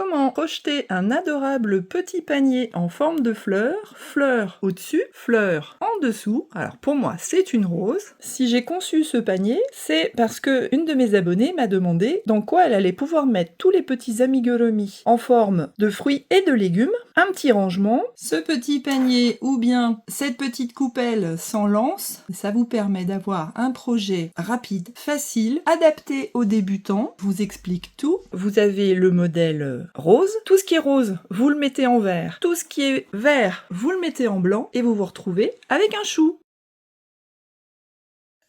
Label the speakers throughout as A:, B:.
A: Comment crocheter un adorable petit panier en forme de fleur, fleur au-dessus, fleur en dessous. Alors pour moi, c'est une rose. Si j'ai conçu ce panier, c'est parce que une de mes abonnées m'a demandé dans quoi elle allait pouvoir mettre tous les petits amigurumi en forme de fruits et de légumes. Un petit rangement. Ce petit panier ou bien cette petite coupelle sans lance, ça vous permet d'avoir un projet rapide, facile, adapté aux débutants. Je vous explique tout. Vous avez le modèle rose. Tout ce qui est rose, vous le mettez en vert. Tout ce qui est vert, vous le mettez en blanc et vous vous retrouvez avec un chou.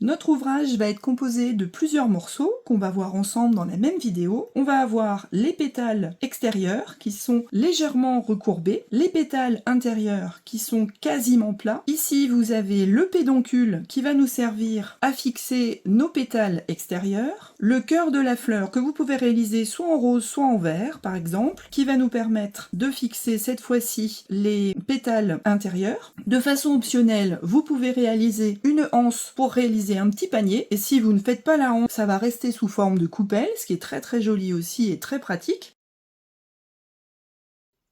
A: Notre ouvrage va être composé de plusieurs morceaux qu'on va voir ensemble dans la même vidéo. On va avoir les pétales extérieurs qui sont légèrement recourbés, les pétales intérieurs qui sont quasiment plats. Ici, vous avez le pédoncule qui va nous servir à fixer nos pétales extérieurs, le cœur de la fleur que vous pouvez réaliser soit en rose, soit en vert, par exemple, qui va nous permettre de fixer cette fois-ci les pétales intérieurs. De façon optionnelle, vous pouvez réaliser une anse pour réaliser un petit panier, et si vous ne faites pas la anse, ça va rester sous forme de coupelle, ce qui est très très joli aussi et très pratique.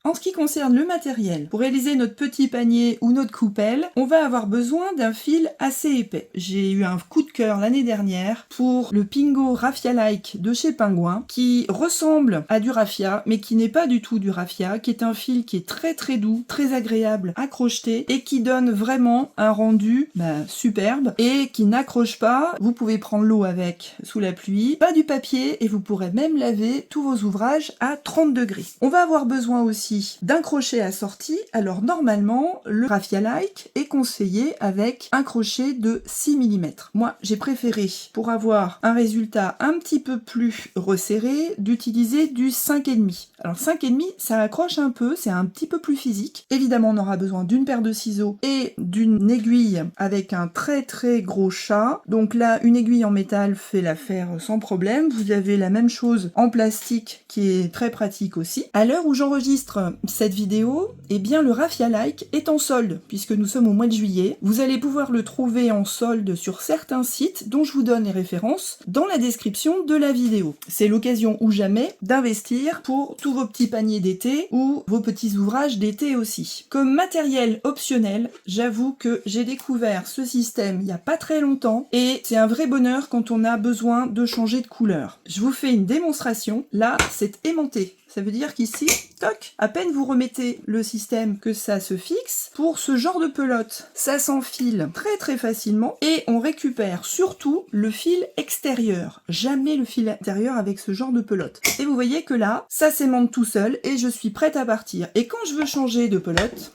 A: En ce qui concerne le matériel, pour réaliser notre petit panier ou notre coupelle, on va avoir besoin d'un fil assez épais. J'ai eu un coup de cœur l'année dernière pour le Pingo Raffia-like de chez Penguin, qui ressemble à du raffia, mais qui n'est pas du tout du raffia, qui est un fil qui est très très doux, très agréable à crocheter, et qui donne vraiment un rendu superbe, et qui n'accroche pas. Vous pouvez prendre l'eau avec sous la pluie, pas du papier, et vous pourrez même laver tous vos ouvrages à 30 degrés. On va avoir besoin aussi d'un crochet assorti. Alors normalement, le raffia-like est conseillé avec un crochet de 6 mm. Moi, j'ai préféré, pour avoir un résultat un petit peu plus resserré, d'utiliser du 5,5. Alors 5,5, ça accroche un peu, c'est un petit peu plus physique. Évidemment, on aura besoin d'une paire de ciseaux et d'une aiguille avec un très très gros chat. Donc là, une aiguille en métal fait l'affaire sans problème. Vous avez la même chose en plastique qui est très pratique aussi. À l'heure où j'enregistre cette vidéo, eh bien le raffia-like est en solde, puisque nous sommes au mois de juillet. Vous allez pouvoir le trouver en solde sur certains sites, dont je vous donne les références dans la description de la vidéo. C'est l'occasion ou jamais d'investir pour tous vos petits paniers d'été, ou vos petits ouvrages d'été aussi. Comme matériel optionnel, j'avoue que j'ai découvert ce système il n'y a pas très longtemps, et c'est un vrai bonheur quand on a besoin de changer de couleur. Je vous fais une démonstration. Là, c'est aimanté. Ça veut dire qu'ici, toc, à peine vous remettez le système que ça se fixe. Pour ce genre de pelote, ça s'enfile très très facilement et on récupère surtout le fil extérieur. Jamais le fil intérieur avec ce genre de pelote. Et vous voyez que là, ça s'aimante tout seul et je suis prête à partir. Et quand je veux changer de pelote,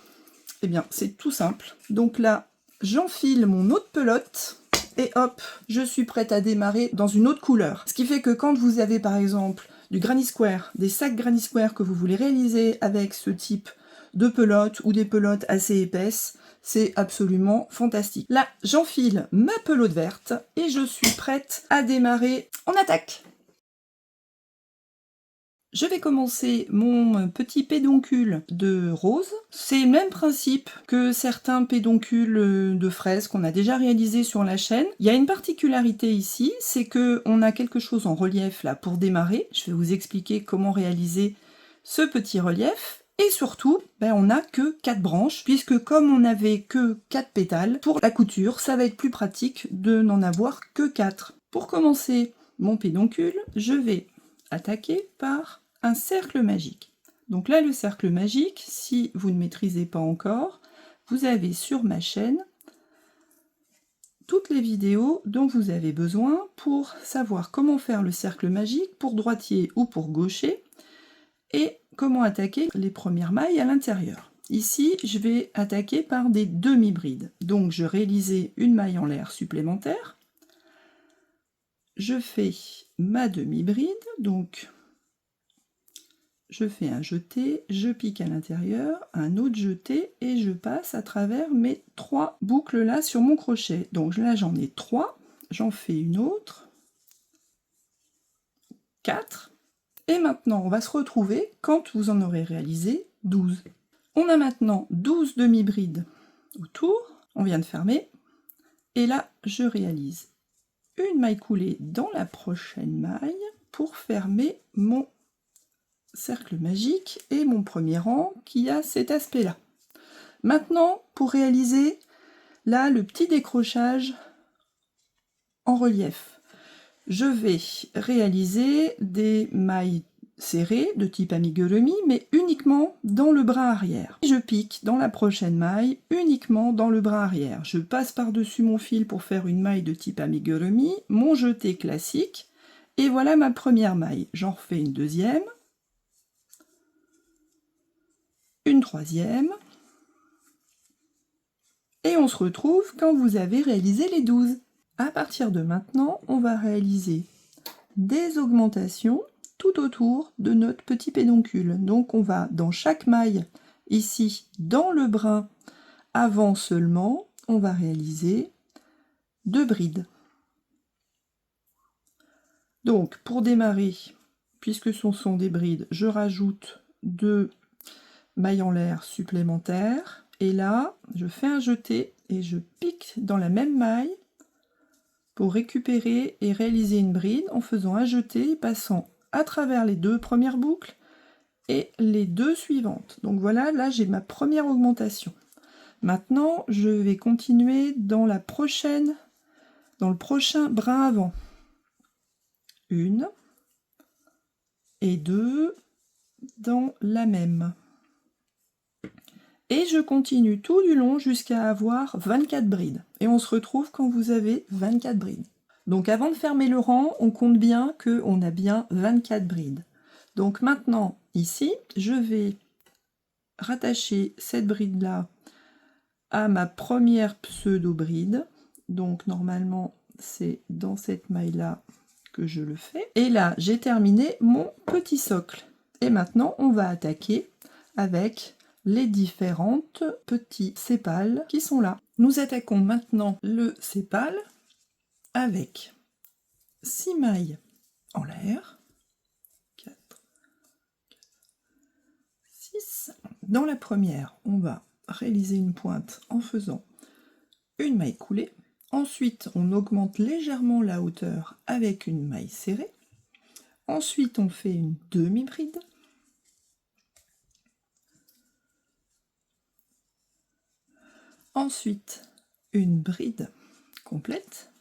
A: eh bien c'est tout simple. Donc là, j'enfile mon autre pelote. Et hop, je suis prête à démarrer dans une autre couleur. Ce qui fait que quand vous avez par exemple du Granny Square, des sacs Granny Square que vous voulez réaliser avec ce type de pelote ou des pelotes assez épaisses, c'est absolument fantastique. Là, j'enfile ma pelote verte et je suis prête à démarrer en attaque. Je vais commencer mon petit pédoncule de rose. C'est le même principe que certains pédoncules de fraises qu'on a déjà réalisés sur la chaîne. Il y a une particularité ici, c'est que on a quelque chose en relief là pour démarrer. Je vais vous expliquer comment réaliser ce petit relief. Et surtout, on n'a que 4 branches, puisque comme on n'avait que 4 pétales, pour la couture, ça va être plus pratique de n'en avoir que 4. Pour commencer mon pédoncule, je vais attaquer par un cercle magique. Donc là, le cercle magique, si vous ne maîtrisez pas encore, vous avez sur ma chaîne toutes les vidéos dont vous avez besoin pour savoir comment faire le cercle magique pour droitier ou pour gaucher et comment attaquer les premières mailles à l'intérieur. Ici, je vais attaquer par des demi-brides. Donc, je réalisais une maille en l'air supplémentaire. Je fais ma demi-bride, donc je fais un jeté, je pique à l'intérieur, un autre jeté et je passe à travers mes 3 boucles là sur mon crochet. Donc là j'en ai 3, j'en fais une autre, 4, et maintenant on va se retrouver quand vous en aurez réalisé 12. On a maintenant 12 demi-brides autour, on vient de fermer, et là je réalise une maille coulée dans la prochaine maille pour fermer mon cercle magique et mon premier rang qui a cet aspect-là. Maintenant, pour réaliser là le petit décrochage en relief, je vais réaliser des mailles serrées de type amigurumi, mais uniquement dans le bras arrière. Je pique dans la prochaine maille uniquement dans le bras arrière. Je passe par-dessus mon fil pour faire une maille de type amigurumi, mon jeté classique, et voilà ma première maille. J'en refais une deuxième, une troisième, et on se retrouve quand vous avez réalisé les 12. À partir de maintenant, on va réaliser des augmentations tout autour de notre petit pédoncule. Donc on va dans chaque maille, ici dans le brin avant seulement, on va réaliser 2 brides. Donc pour démarrer, puisque ce sont des brides, je rajoute 2 mailles en l'air supplémentaires. Et là, je fais un jeté et je pique dans la même maille pour récupérer et réaliser une bride en faisant un jeté, passant à travers les 2 premières boucles et les 2 suivantes. Donc voilà, là j'ai ma première augmentation. Maintenant, je vais continuer dans le prochain brin avant. 1 et 2 dans la même. Et je continue tout du long jusqu'à avoir 24 brides. Et on se retrouve quand vous avez 24 brides. Donc avant de fermer le rang, on compte bien qu'on a bien 24 brides. Donc maintenant, ici, je vais rattacher cette bride-là à ma première pseudo-bride. Donc normalement, c'est dans cette maille-là que je le fais. Et là, j'ai terminé mon petit socle. Et maintenant, on va attaquer avec les différentes petits sépales qui sont là. Nous attaquons maintenant le sépale avec 6 mailles en l'air, 4, 6. Dans la première, on va réaliser une pointe en faisant une maille coulée. Ensuite, on augmente légèrement la hauteur avec une maille serrée. Ensuite, on fait une demi-bride. Ensuite, une bride complète.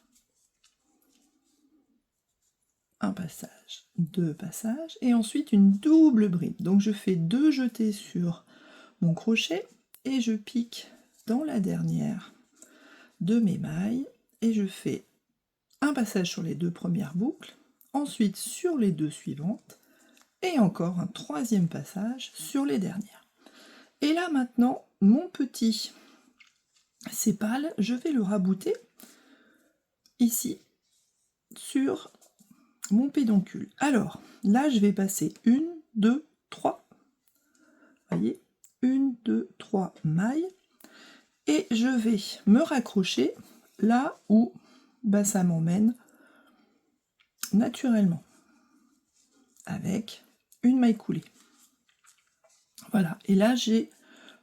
A: Un passage, 2 passages, et ensuite une double bride. Donc je fais 2 jetés sur mon crochet et je pique dans la dernière de mes mailles et je fais un passage sur les 2 premières boucles, ensuite sur les 2 suivantes et encore un 3e passage sur les dernières. Et là maintenant, mon petit sépale, je vais le rabouter ici sur mon pédoncule. Alors là, je vais passer 1, 2, 3. Voyez, 1, 2, 3 mailles. Et je vais me raccrocher là où ça m'emmène naturellement. Avec une maille coulée. Voilà, et là j'ai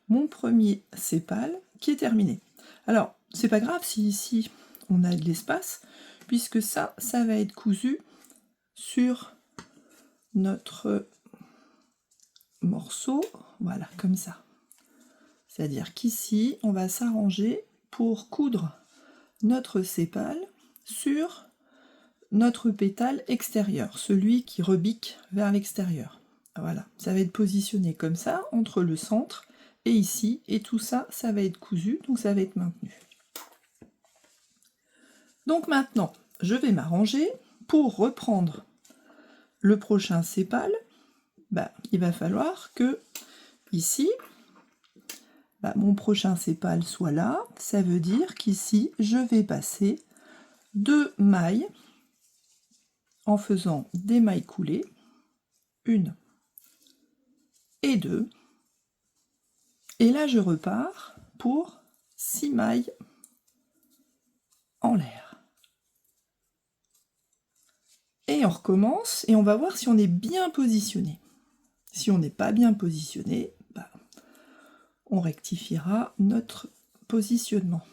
A: mon premier sépale qui est terminé. Alors, c'est pas grave si ici on a de l'espace, puisque ça va être cousu sur notre morceau, voilà, comme ça. C'est-à-dire qu'ici, on va s'arranger pour coudre notre sépale sur notre pétale extérieur, celui qui rebique vers l'extérieur. Voilà, ça va être positionné comme ça, entre le centre et ici, et tout ça, ça va être cousu, donc ça va être maintenu. Donc maintenant, je vais m'arranger pour reprendre le prochain sépale. Il va falloir que, ici, mon prochain sépale soit là. Ça veut dire qu'ici, je vais passer 2 mailles en faisant des mailles coulées, 1 et 2. Et là, je repars pour 6 mailles en l'air. Et on recommence et on va voir si on est bien positionné. Si on n'est pas bien positionné, on rectifiera notre positionnement.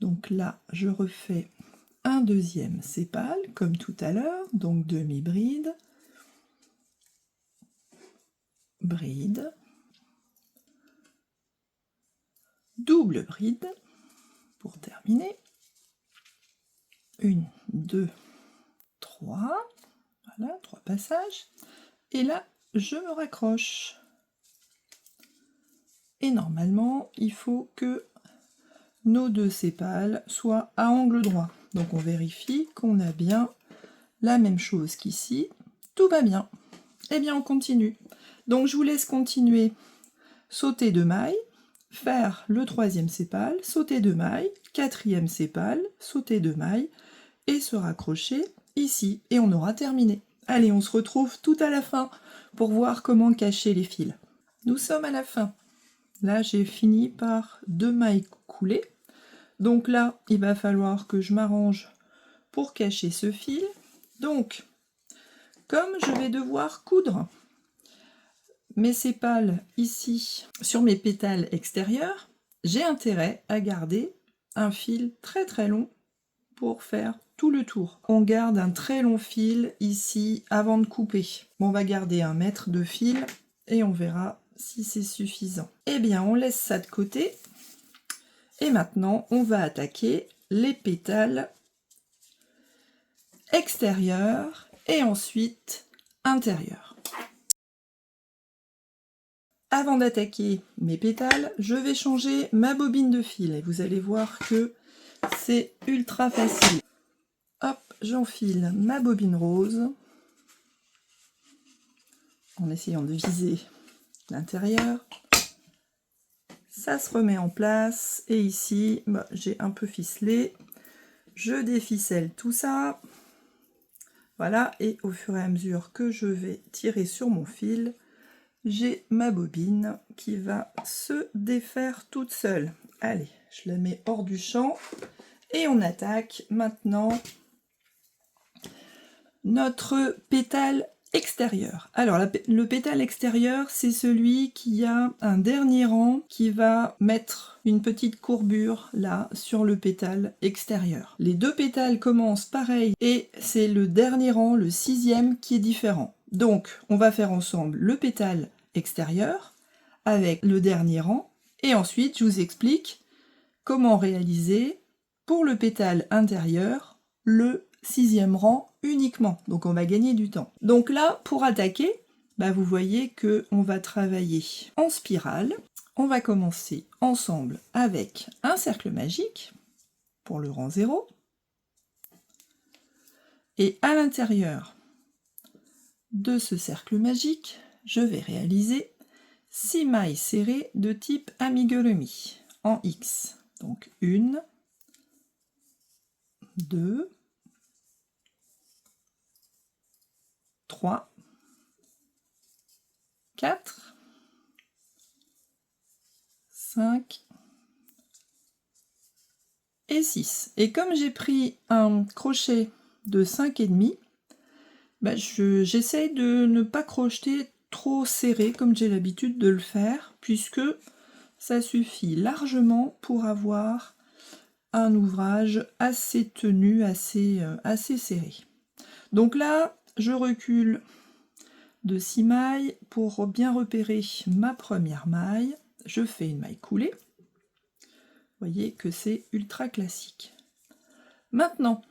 A: Donc là, je refais un 2e sépale, comme tout à l'heure, donc demi-bride. bride, double bride pour terminer. 1, 2, 3, voilà, 3 passages. Et là, je me raccroche. Et normalement, il faut que nos deux sépales soient à angle droit. Donc on vérifie qu'on a bien la même chose qu'ici. Tout va bien. Eh bien, on continue. Donc je vous laisse continuer. Sauter 2 mailles, faire le 3e sépale, sauter 2 mailles, 4e sépale, sauter 2 mailles, et se raccrocher ici. Et on aura terminé. Allez, on se retrouve tout à la fin pour voir comment cacher les fils. Nous sommes à la fin. Là, j'ai fini par 2 mailles coulées. Donc là, il va falloir que je m'arrange pour cacher ce fil. Donc, comme je vais devoir coudre mes sépales ici sur mes pétales extérieurs, j'ai intérêt à garder un fil très très long pour faire tout le tour. On garde un très long fil ici avant de couper. Bon, on va garder 1 mètre de fil et on verra si c'est suffisant. Eh bien, on laisse ça de côté. Et maintenant, on va attaquer les pétales extérieurs et ensuite intérieurs. Avant d'attaquer mes pétales, je vais changer ma bobine de fil et vous allez voir que c'est ultra facile. Hop, j'enfile ma bobine rose en essayant de viser l'intérieur. Ça se remet en place et ici, j'ai un peu ficelé. Je déficelle tout ça. Voilà, et au fur et à mesure que je vais tirer sur mon fil, j'ai ma bobine qui va se défaire toute seule. Allez, je la mets hors du champ et on attaque maintenant notre pétale extérieur. Alors le pétale extérieur, c'est celui qui a un dernier rang qui va mettre une petite courbure là sur le pétale extérieur. Les deux pétales commencent pareil et c'est le dernier rang, le 6e, qui est différent. Donc on va faire ensemble le pétale extérieur avec le dernier rang et ensuite je vous explique comment réaliser pour le pétale intérieur le 6e rang uniquement, donc on va gagner du temps. Donc là, pour attaquer, vous voyez que on va travailler en spirale. On va commencer ensemble avec un cercle magique pour le rang 0. Et à l'intérieur de ce cercle magique, je vais réaliser 6 mailles serrées de type amigurumi en X. Donc 1, 2, 3, 4, 5 et 6. Et comme j'ai pris un crochet de 5,5, j'essaye de ne pas crocheter trop serré comme j'ai l'habitude de le faire, puisque ça suffit largement pour avoir un ouvrage assez tenu, assez serré. Donc là, je recule de 6 mailles pour bien repérer ma première maille. Je fais une maille coulée. Vous voyez que c'est ultra classique. Maintenant,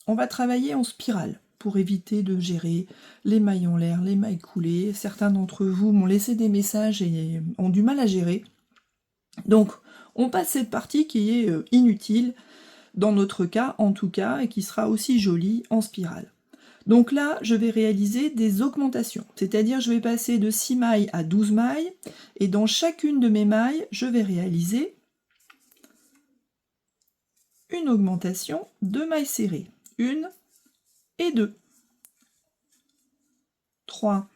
A: on va travailler en spirale pour éviter de gérer les mailles en l'air, les mailles coulées. Certains d'entre vous m'ont laissé des messages et ont du mal à gérer. Donc, on passe cette partie qui est inutile, dans notre cas en tout cas, et qui sera aussi jolie en spirale. Donc là, je vais réaliser des augmentations, c'est-à-dire je vais passer de 6 mailles à 12 mailles, et dans chacune de mes mailles, je vais réaliser une augmentation de mailles serrées. 1 et 2. 3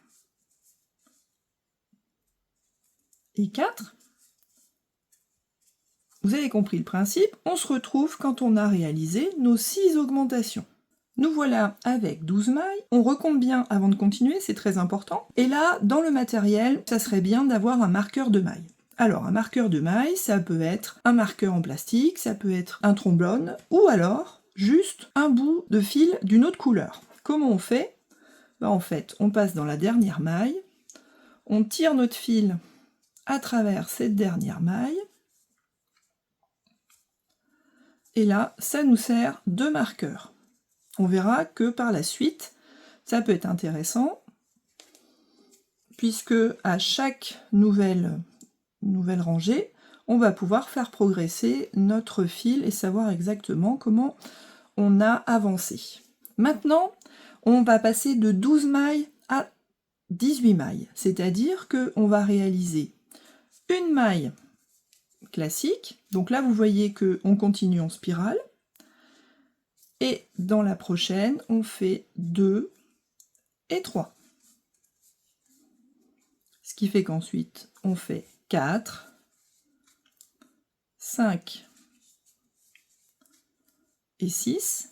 A: et 4. Vous avez compris le principe, on se retrouve quand on a réalisé nos 6 augmentations. Nous voilà avec 12 mailles, on recompte bien avant de continuer, c'est très important. Et là, dans le matériel, ça serait bien d'avoir un marqueur de mailles. Alors, un marqueur de mailles, ça peut être un marqueur en plastique, ça peut être un trombone, ou alors juste un bout de fil d'une autre couleur. Comment on fait? En fait, on passe dans la dernière maille, On tire notre fil à travers cette dernière maille. Et là, ça nous sert de marqueur. On verra que par la suite, ça peut être intéressant, puisque à chaque nouvelle rangée, on va pouvoir faire progresser notre fil et savoir exactement comment on a avancé. Maintenant, on va passer de 12 mailles à 18 mailles, c'est-à-dire qu'on va réaliser une maille classique, donc là vous voyez qu'on continue en spirale, et dans la prochaine, on fait 2 et 3. Ce qui fait qu'ensuite, on fait 4, 5 et 6.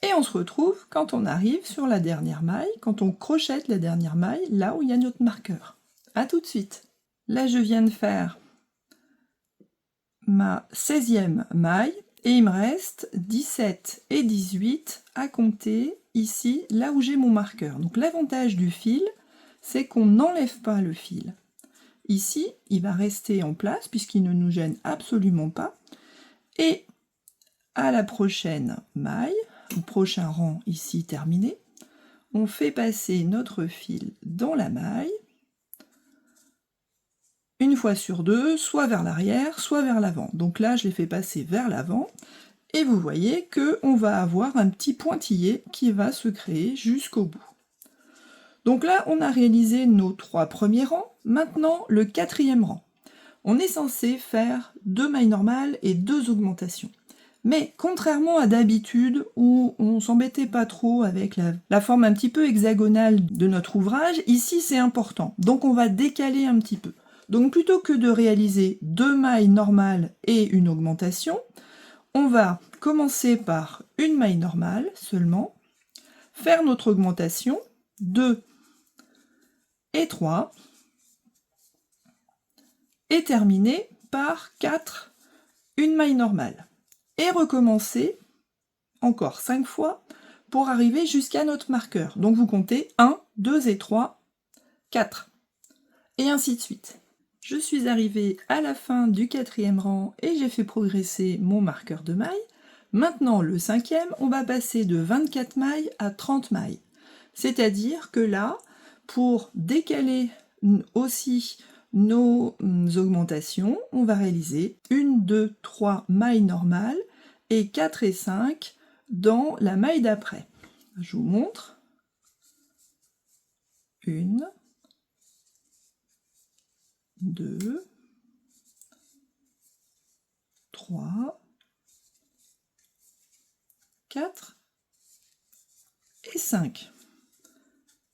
A: Et on se retrouve quand on arrive sur la dernière maille, quand on crochette la dernière maille, là où il y a notre marqueur. A tout de suite. Là, je viens de faire ma 16e maille, et il me reste 17 et 18 à compter ici, là où j'ai mon marqueur. Donc l'avantage du fil, c'est qu'on n'enlève pas le fil. Ici, il va rester en place, puisqu'il ne nous gêne absolument pas. Et à la prochaine maille, au prochain rang ici terminé, on fait passer notre fil dans la maille, une fois sur deux, soit vers l'arrière, soit vers l'avant. Donc là, je l'ai fait passer vers l'avant, et vous voyez qu'on va avoir un petit pointillé qui va se créer jusqu'au bout. Donc là, on a réalisé nos 3 premiers rangs. Maintenant, le 4e rang. On est censé faire 2 mailles normales et 2 augmentations. Mais contrairement à d'habitude, où on s'embêtait pas trop avec la forme un petit peu hexagonale de notre ouvrage, ici c'est important. Donc on va décaler un petit peu. Donc plutôt que de réaliser 2 mailles normales et une augmentation, on va commencer par une maille normale seulement, faire notre augmentation, 2 et 3, et terminer par 4, une maille normale. Et recommencer encore 5 fois pour arriver jusqu'à notre marqueur. Donc vous comptez 1, 2 et 3, 4. Et ainsi de suite. Je suis arrivée à la fin du 4e rang et j'ai fait progresser mon marqueur de mailles. Maintenant, le 5e, on va passer de 24 mailles à 30 mailles. C'est-à-dire que là, pour décaler aussi nos augmentations, on va réaliser 1, 2, 3 mailles normales et 4 et 5 dans la maille d'après. Je vous montre. 1, 2, 3, 4 et 5.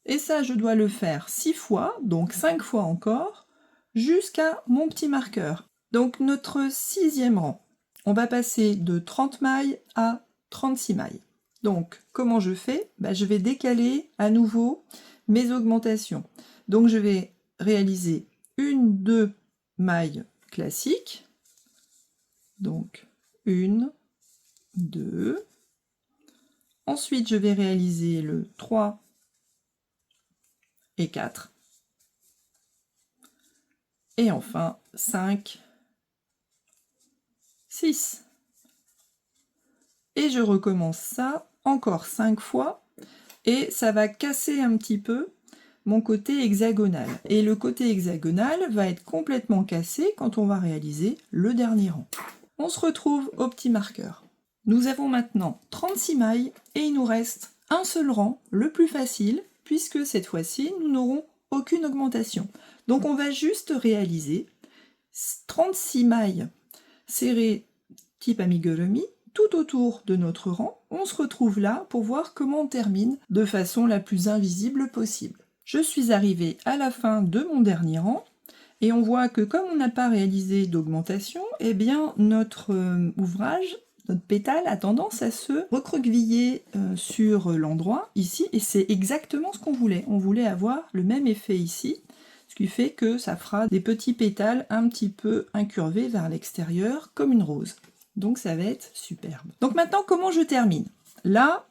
A: Et ça, je dois le faire 6 fois, donc 5 fois encore, jusqu'à mon petit marqueur. Donc notre 6e rang. On va passer de 30 mailles à 36 mailles. Donc, comment je fais? Je vais décaler à nouveau mes augmentations. Donc, je vais réaliser 1, 2 mailles classiques. Donc, 1, 2. Ensuite, je vais réaliser le 3 et 4. Et enfin, 5, 6. Et je recommence ça encore 5 fois, et ça va casser un petit peu mon côté hexagonal. Et le côté hexagonal va être complètement cassé quand on va réaliser le dernier rang. On se retrouve au petit marqueur. Nous avons maintenant 36 mailles, et il nous reste un seul rang, le plus facile, puisque cette fois-ci, nous n'aurons aucune augmentation. Donc on va juste réaliser 36 mailles serrées type amigurumi tout autour de notre rang. On se retrouve là pour voir comment on termine de façon la plus invisible possible. Je suis arrivée à la fin de mon dernier rang, et on voit que comme on n'a pas réalisé d'augmentation, eh bien notre ouvrage, notre pétale a tendance à se recroqueviller sur l'endroit ici, et c'est exactement ce qu'on voulait. On voulait avoir le même effet ici, ce qui fait que ça fera des petits pétales un petit peu incurvés vers l'extérieur, comme une rose. Donc ça va être superbe. Donc maintenant, comment je termine? Là,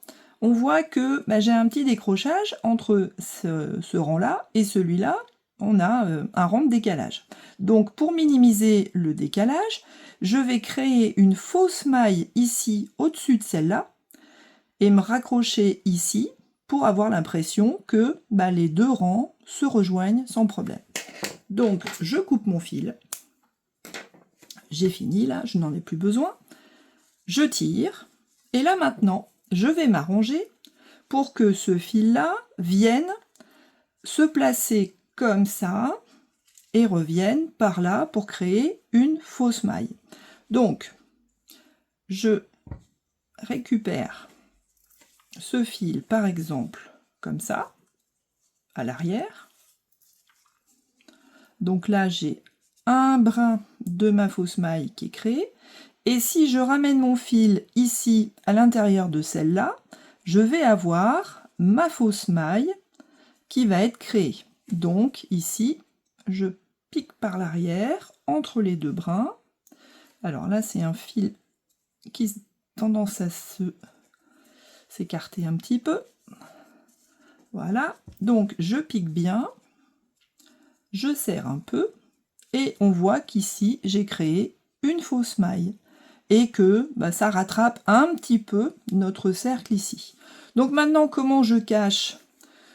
A: on voit que j'ai un petit décrochage entre ce rang-là et celui-là. On a un rang de décalage. Donc pour minimiser le décalage, je vais créer une fausse maille ici au-dessus de celle-là et me raccrocher ici pour avoir l'impression que les deux rangs se rejoignent sans problème. Donc je coupe mon fil. J'ai fini là, je n'en ai plus besoin. Je tire et là maintenant, je vais m'arranger pour que ce fil-là vienne se placer comme ça et revienne par là pour créer une fausse maille. Donc, je récupère ce fil par exemple comme ça, à l'arrière. Donc là, j'ai un brin de ma fausse maille qui est créé. Et si je ramène mon fil ici à l'intérieur de celle-là, je vais avoir ma fausse maille qui va être créée. Donc ici, je pique par l'arrière entre les deux brins. Alors là, c'est un fil qui a tendance à s'écarter un petit peu. Voilà, donc je pique bien, je serre un peu, et on voit qu'ici, j'ai créé une fausse maille, et que ça rattrape un petit peu notre cercle ici. Donc maintenant, comment je cache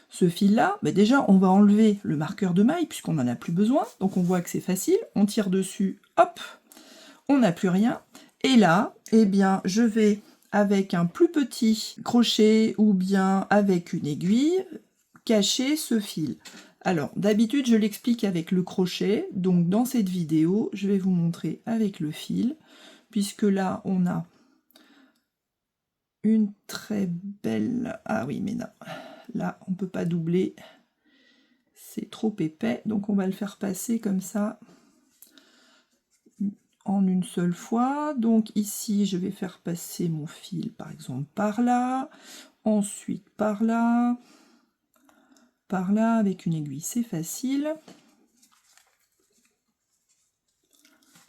A: ce fil-là? Déjà, on va enlever le marqueur de maille, puisqu'on n'en a plus besoin, donc on voit que c'est facile, on tire dessus, hop, on n'a plus rien, et là, eh bien, je vais avec un plus petit crochet ou bien avec une aiguille, cacher ce fil. Alors, d'habitude, je l'explique avec le crochet, donc dans cette vidéo, je vais vous montrer avec le fil, puisque là, on a une très belle... Ah oui, mais non, là, on ne peut pas doubler, c'est trop épais, donc on va le faire passer comme ça, en une seule fois. Donc ici, je vais faire passer mon fil, par exemple, par là, ensuite par là, avec une aiguille, c'est facile.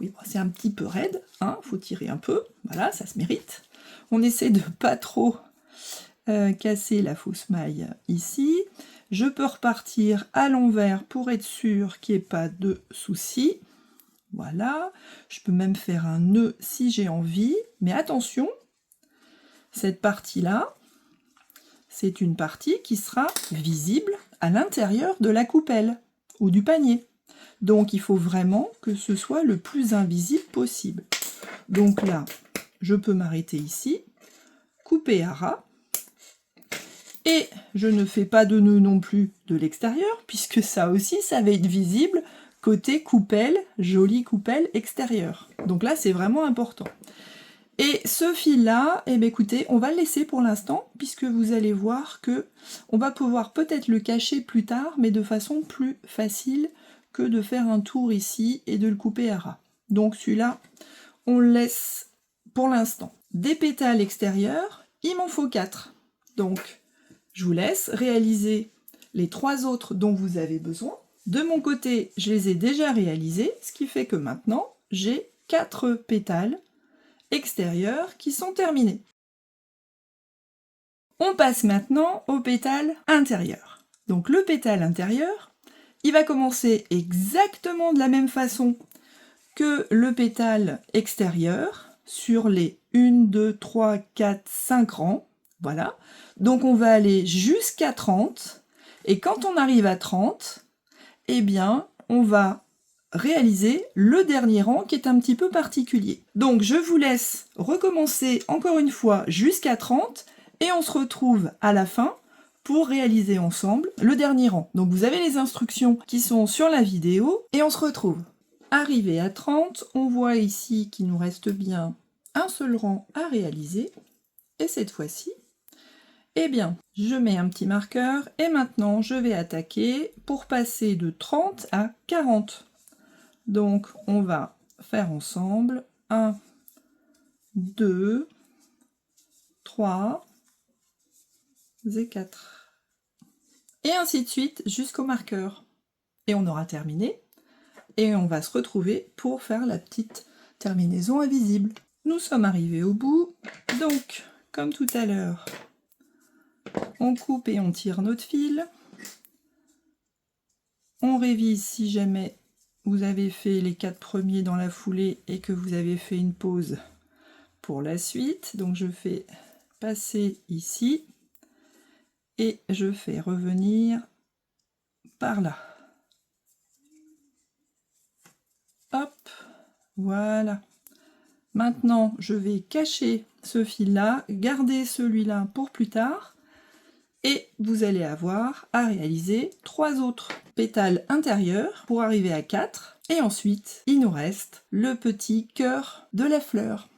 A: Oui, c'est un petit peu raide, hein, faut tirer un peu, voilà, ça se mérite. On essaie de pas trop casser la fausse maille ici. Je peux repartir à l'envers pour être sûr qu'il n'y ait pas de soucis. Voilà, je peux même faire un nœud si j'ai envie, mais attention, cette partie-là, c'est une partie qui sera visible à l'intérieur de la coupelle ou du panier. Donc il faut vraiment que ce soit le plus invisible possible. Donc là, je peux m'arrêter ici, couper à ras, et je ne fais pas de nœud non plus de l'extérieur, puisque ça aussi, ça va être visible côté coupelle, jolie coupelle extérieure. Donc là, c'est vraiment important. Et ce fil-là, eh bien, écoutez, on va le laisser pour l'instant, puisque vous allez voir que on va pouvoir peut-être le cacher plus tard, mais de façon plus facile que de faire un tour ici et de le couper à ras. Donc celui-là, on le laisse pour l'instant. Des pétales extérieurs, il m'en faut 4. Donc, je vous laisse réaliser les 3 autres dont vous avez besoin. De mon côté, je les ai déjà réalisés, ce qui fait que maintenant, j'ai 4 pétales extérieurs qui sont terminés. On passe maintenant au pétale intérieur. Donc le pétale intérieur, il va commencer exactement de la même façon que le pétale extérieur sur les 1, 2, 3, 4, 5 rangs. Voilà. Donc on va aller jusqu'à 30. Et quand on arrive à 30, eh bien, on va réaliser le dernier rang qui est un petit peu particulier. Donc je vous laisse recommencer encore une fois jusqu'à 30 et on se retrouve à la fin pour réaliser ensemble le dernier rang. Donc vous avez les instructions qui sont sur la vidéo et on se retrouve. Arrivé à 30, on voit ici qu'il nous reste bien un seul rang à réaliser. Et cette fois-ci, eh bien, je mets un petit marqueur et maintenant je vais attaquer pour passer de 30 à 40. Donc, on va faire ensemble 1, 2, 3 et 4. Et ainsi de suite jusqu'au marqueur. Et on aura terminé. Et on va se retrouver pour faire la petite terminaison invisible. Nous sommes arrivés au bout. Donc, comme tout à l'heure, On coupe et on tire notre fil. On révise si jamais vous avez fait les 4 premiers dans la foulée et que vous avez fait une pause pour la suite. Donc je fais passer ici et je fais revenir par là. Hop, voilà. Maintenant, je vais cacher ce fil-là, garder celui-là pour plus tard. Et vous allez avoir à réaliser 3 autres pétales intérieurs pour arriver à 4. Et ensuite, il nous reste le petit cœur de la fleur.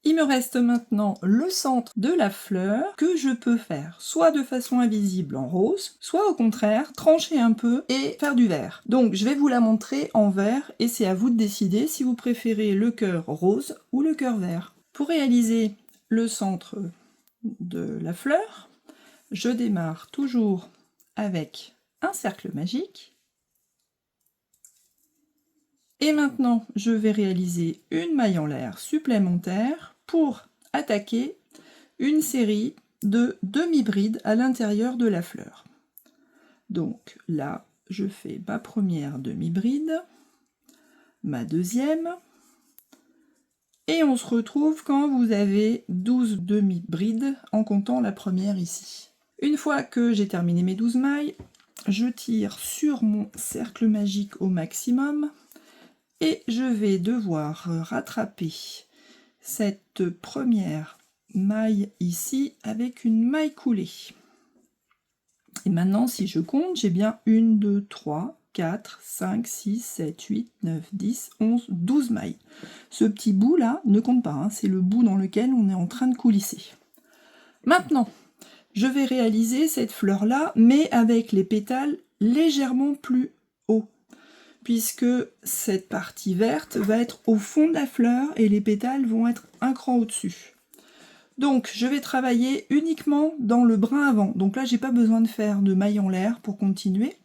A: Il me reste maintenant le centre de la fleur que je peux faire soit de façon invisible en rose, soit au contraire trancher un peu et faire du vert. Donc je vais vous la montrer en vert et c'est à vous de décider si vous préférez le cœur rose ou le cœur vert. Pour réaliser le centre de la fleur, je démarre toujours avec un cercle magique. Et maintenant, je vais réaliser une maille en l'air supplémentaire pour attaquer une série de demi-brides à l'intérieur de la fleur. Donc là, je fais ma première demi-bride, ma deuxième, et on se retrouve quand vous avez 12 demi-brides en comptant la première ici. Une fois que j'ai terminé mes 12 mailles, je tire sur mon cercle magique au maximum et je vais devoir rattraper cette première maille ici avec une maille coulée. Et maintenant, si je compte, j'ai bien 1, 2, 3, 4, 5, 6, 7, 8, 9, 10, 11, 12 mailles. Ce petit bout là ne compte pas, hein, c'est le bout dans lequel on est en train de coulisser. Maintenant, je vais réaliser cette fleur là, mais avec les pétales légèrement plus hauts, puisque cette partie verte va être au fond de la fleur et les pétales vont être un cran au-dessus. Donc je vais travailler uniquement dans le brin avant. Donc là j'ai pas besoin de faire de maille en l'air pour continuer.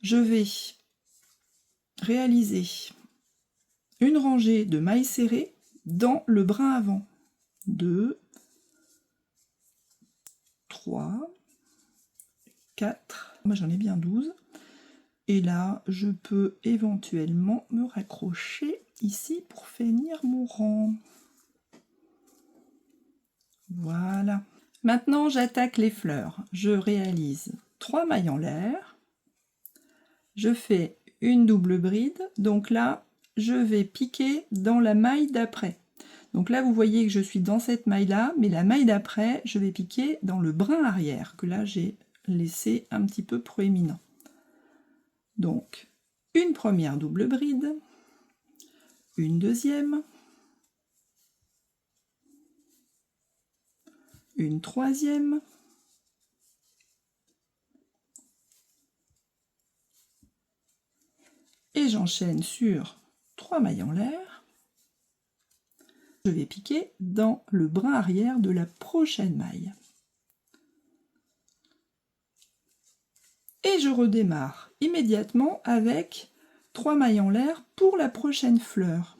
A: Je vais réaliser une rangée de mailles serrées dans le brin avant. 2, 3, 4, moi j'en ai bien 12. Et là, je peux éventuellement me raccrocher ici pour finir mon rang. Voilà. Maintenant, j'attaque les fleurs. Je réalise 3 mailles en l'air. Je fais une double bride. Donc là, je vais piquer dans la maille d'après. Donc là, vous voyez que je suis dans cette maille-là, mais la maille d'après, je vais piquer dans le brin arrière, que là, j'ai laissé un petit peu proéminent. Donc, une première double bride, une deuxième, une troisième, et j'enchaîne sur 3 mailles en l'air. Je vais piquer dans le brin arrière de la prochaine maille. Et je redémarre immédiatement avec 3 mailles en l'air pour la prochaine fleur.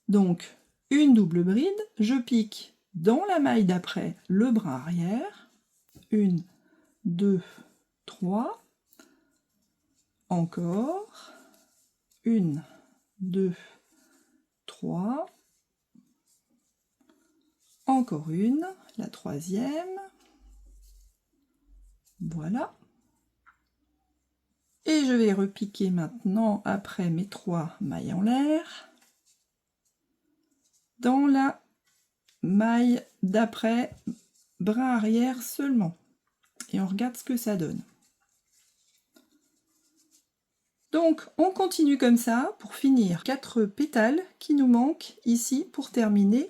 A: Donc, une double bride, je pique dans la maille d'après le brin arrière. 1, 2, 3. Encore. 1, 2, 3. Encore une, la troisième. Voilà. Et je vais repiquer maintenant, après mes 3 mailles en l'air, dans la maille d'après, brin arrière seulement. Et on regarde ce que ça donne. Donc on continue comme ça pour finir 4 pétales qui nous manquent ici pour terminer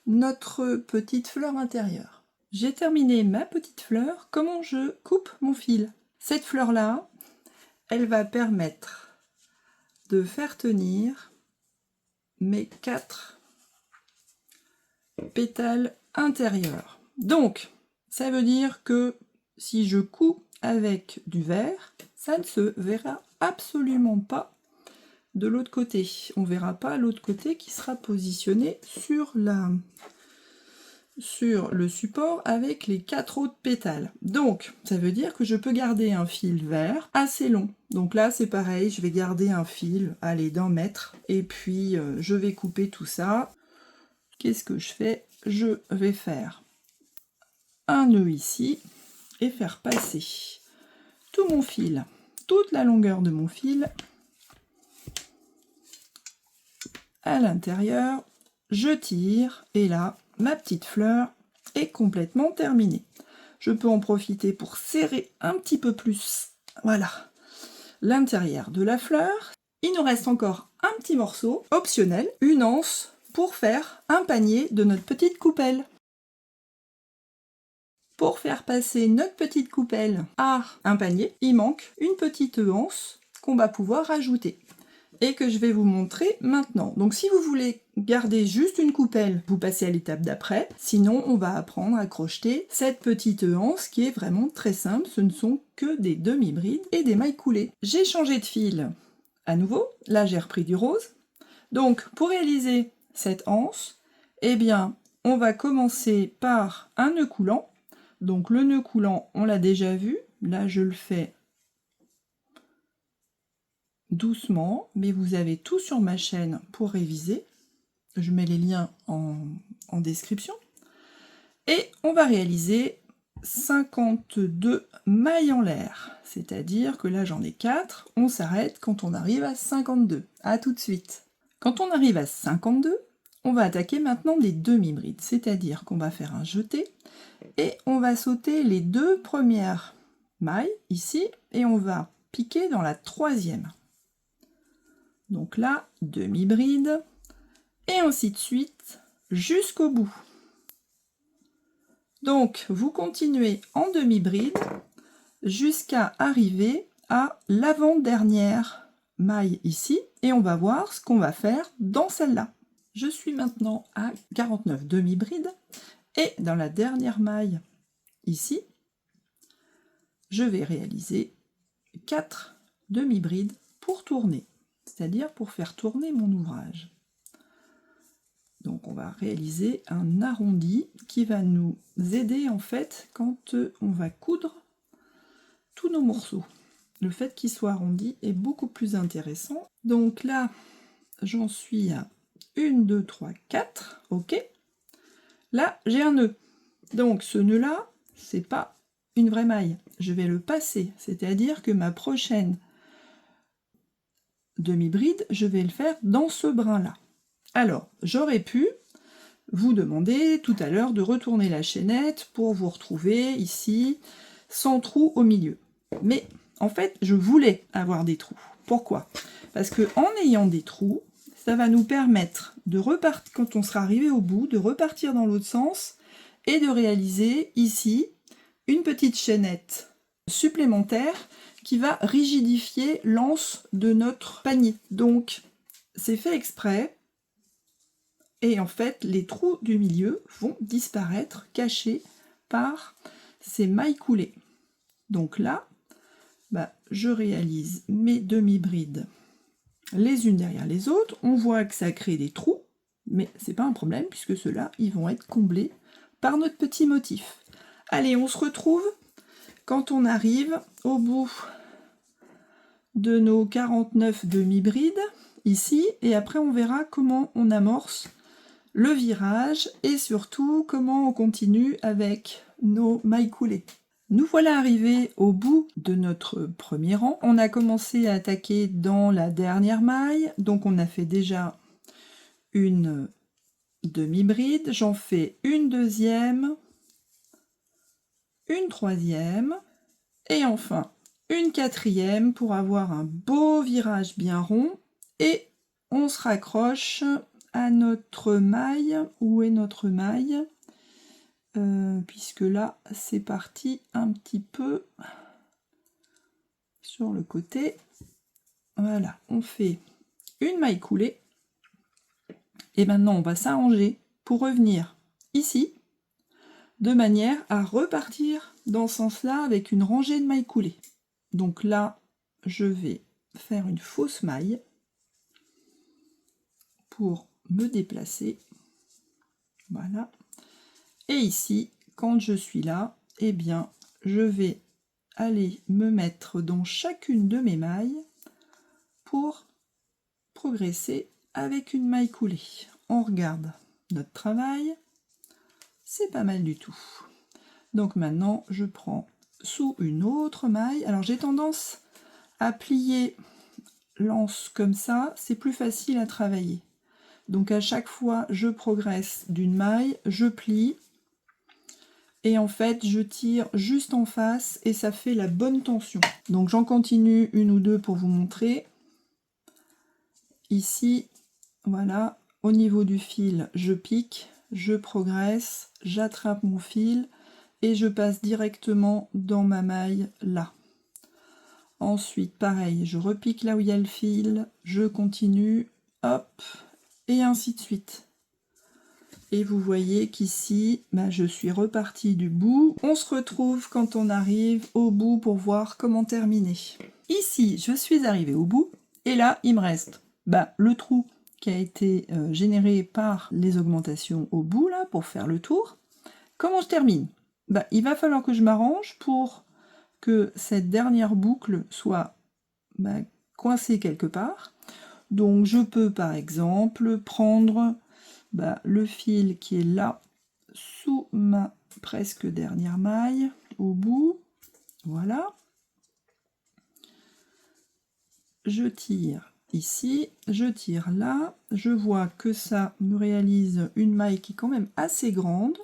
A: notre petite fleur intérieure. J'ai terminé ma petite fleur. Comment je coupe mon fil? Cette fleur là, elle va permettre de faire tenir mes 4 pétales intérieurs. Donc ça veut dire que si je couds avec du vert, ça ne se verra absolument pas de l'autre côté. On verra pas l'autre côté qui sera positionné sur la sur le support avec les 4 autres pétales. Donc, ça veut dire que je peux garder un fil vert assez long. Donc là, c'est pareil, je vais garder un fil, allez, d'1 mètre, et puis je vais couper tout ça. Qu'est-ce que je fais? Je vais faire un nœud ici, et faire passer tout mon fil, toute la longueur de mon fil, à l'intérieur, je tire, et là, ma petite fleur est complètement terminée. Je peux en profiter pour serrer un petit peu plus, voilà, l'intérieur de la fleur. Il nous reste encore un petit morceau, optionnel, une anse, pour faire un panier de notre petite coupelle. Pour faire passer notre petite coupelle à un panier, il manque une petite anse qu'on va pouvoir ajouter et que je vais vous montrer maintenant. Donc si vous voulez garder juste une coupelle, vous passez à l'étape d'après. Sinon, on va apprendre à crocheter cette petite anse qui est vraiment très simple. Ce ne sont que des demi-brides et des mailles coulées. J'ai changé de fil à nouveau. Là, j'ai repris du rose. Donc, pour réaliser cette anse, eh bien, on va commencer par un nœud coulant. Donc, le nœud coulant, on l'a déjà vu. Là, je le fais doucement, mais vous avez tout sur ma chaîne pour réviser. Je mets les liens en description. Et on va réaliser 52 mailles en l'air. C'est-à-dire que là, j'en ai 4. On s'arrête quand on arrive à 52. À tout de suite. Quand on arrive à 52, on va attaquer maintenant des demi-brides. C'est-à-dire qu'on va faire un jeté et on va sauter les 2 premières mailles ici et on va piquer dans la 3e. Donc là, demi-bride, et ainsi de suite, jusqu'au bout. Donc, vous continuez en demi-bride, jusqu'à arriver à l'avant-dernière maille ici, et on va voir ce qu'on va faire dans celle-là. Je suis maintenant à 49 demi-brides, et dans la dernière maille, ici, je vais réaliser 4 demi-brides pour tourner. C'est-à-dire pour faire tourner mon ouvrage. Donc on va réaliser un arrondi qui va nous aider en fait quand on va coudre tous nos morceaux. Le fait qu'il soit arrondi est beaucoup plus intéressant. Donc là, j'en suis à 1, 2, 3, 4, ok. Là, j'ai un nœud. Donc ce nœud-là, c'est pas une vraie maille. Je vais le passer, c'est-à-dire que ma prochaine demi-bride, je vais le faire dans ce brin-là. Alors, j'aurais pu vous demander tout à l'heure de retourner la chaînette pour vous retrouver ici, sans trou au milieu. Mais en fait, je voulais avoir des trous. Pourquoi? Parce que en ayant des trous, ça va nous permettre de repartir, quand on sera arrivé au bout, de repartir dans l'autre sens et de réaliser ici une petite chaînette supplémentaire qui va rigidifier l'anse de notre panier. Donc, c'est fait exprès. Et en fait, les trous du milieu vont disparaître, cachés par ces mailles coulées. Donc là, je réalise mes demi-brides les unes derrière les autres. On voit que ça crée des trous, mais c'est pas un problème puisque ceux-là, ils vont être comblés par notre petit motif. Allez, on se retrouve quand on arrive au bout de nos 49 demi-brides, ici, et après on verra comment on amorce le virage et surtout comment on continue avec nos mailles coulées. Nous voilà arrivés au bout de notre premier rang. On a commencé à attaquer dans la dernière maille, donc on a fait déjà une demi-bride, j'en fais une deuxième, une troisième et enfin une quatrième pour avoir un beau virage bien rond et on se raccroche à notre maille. Où est notre maille? Puisque là c'est parti un petit peu sur le côté. Voilà, on fait une maille coulée et maintenant on va s'arranger pour revenir ici de manière à repartir dans ce sens-là avec une rangée de mailles coulées. Donc là, je vais faire une fausse maille pour me déplacer. Voilà. Et ici, quand je suis là, eh bien, je vais aller me mettre dans chacune de mes mailles pour progresser avec une maille coulée. On regarde notre travail, c'est pas mal du tout. Donc maintenant, je prends sous une autre maille. Alors j'ai tendance à plier l'anse comme ça, c'est plus facile à travailler. Donc à chaque fois, je progresse d'une maille, je plie, et en fait, je tire juste en face et ça fait la bonne tension. Donc j'en continue une ou deux pour vous montrer. Ici, voilà, au niveau du fil, je pique, je progresse, j'attrape mon fil et je passe directement dans ma maille là. Ensuite, pareil, je repique là où il y a le fil, je continue, hop, et ainsi de suite. Et vous voyez qu'ici, je suis repartie du bout. On se retrouve quand on arrive au bout pour voir comment terminer. Ici, je suis arrivée au bout, et là, il me reste le trou qui a été généré par les augmentations au bout, là, pour faire le tour. Comment je termine? Il va falloir que je m'arrange pour que cette dernière boucle soit coincée quelque part. Donc, je peux, par exemple, prendre le fil qui est là, sous ma presque dernière maille, au bout, voilà. Je tire ici, je tire là, je vois que ça me réalise une maille qui est quand même assez grande.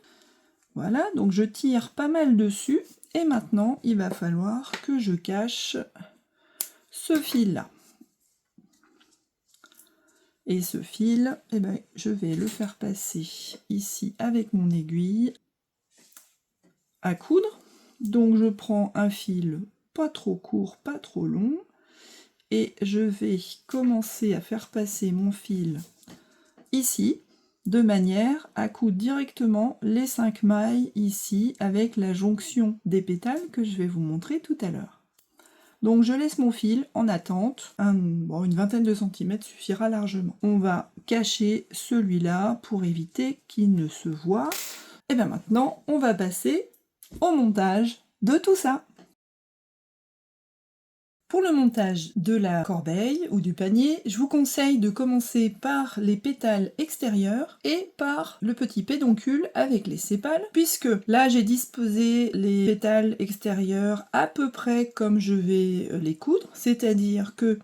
A: Voilà, donc je tire pas mal dessus, et maintenant il va falloir que je cache ce fil-là. Et ce fil, je vais le faire passer ici avec mon aiguille à coudre. Donc je prends un fil pas trop court, pas trop long, et je vais commencer à faire passer mon fil ici, de manière à coudre directement les 5 mailles ici, avec la jonction des pétales que je vais vous montrer tout à l'heure. Donc je laisse mon fil en attente, une vingtaine de centimètres suffira largement. On va cacher celui-là pour éviter qu'il ne se voie. Et bien maintenant, on va passer au montage de tout ça. Pour le montage de la corbeille ou du panier, je vous conseille de commencer par les pétales extérieurs et par le petit pédoncule avec les sépales, puisque là j'ai disposé les pétales extérieurs à peu près comme je vais les coudre, c'est-à-dire que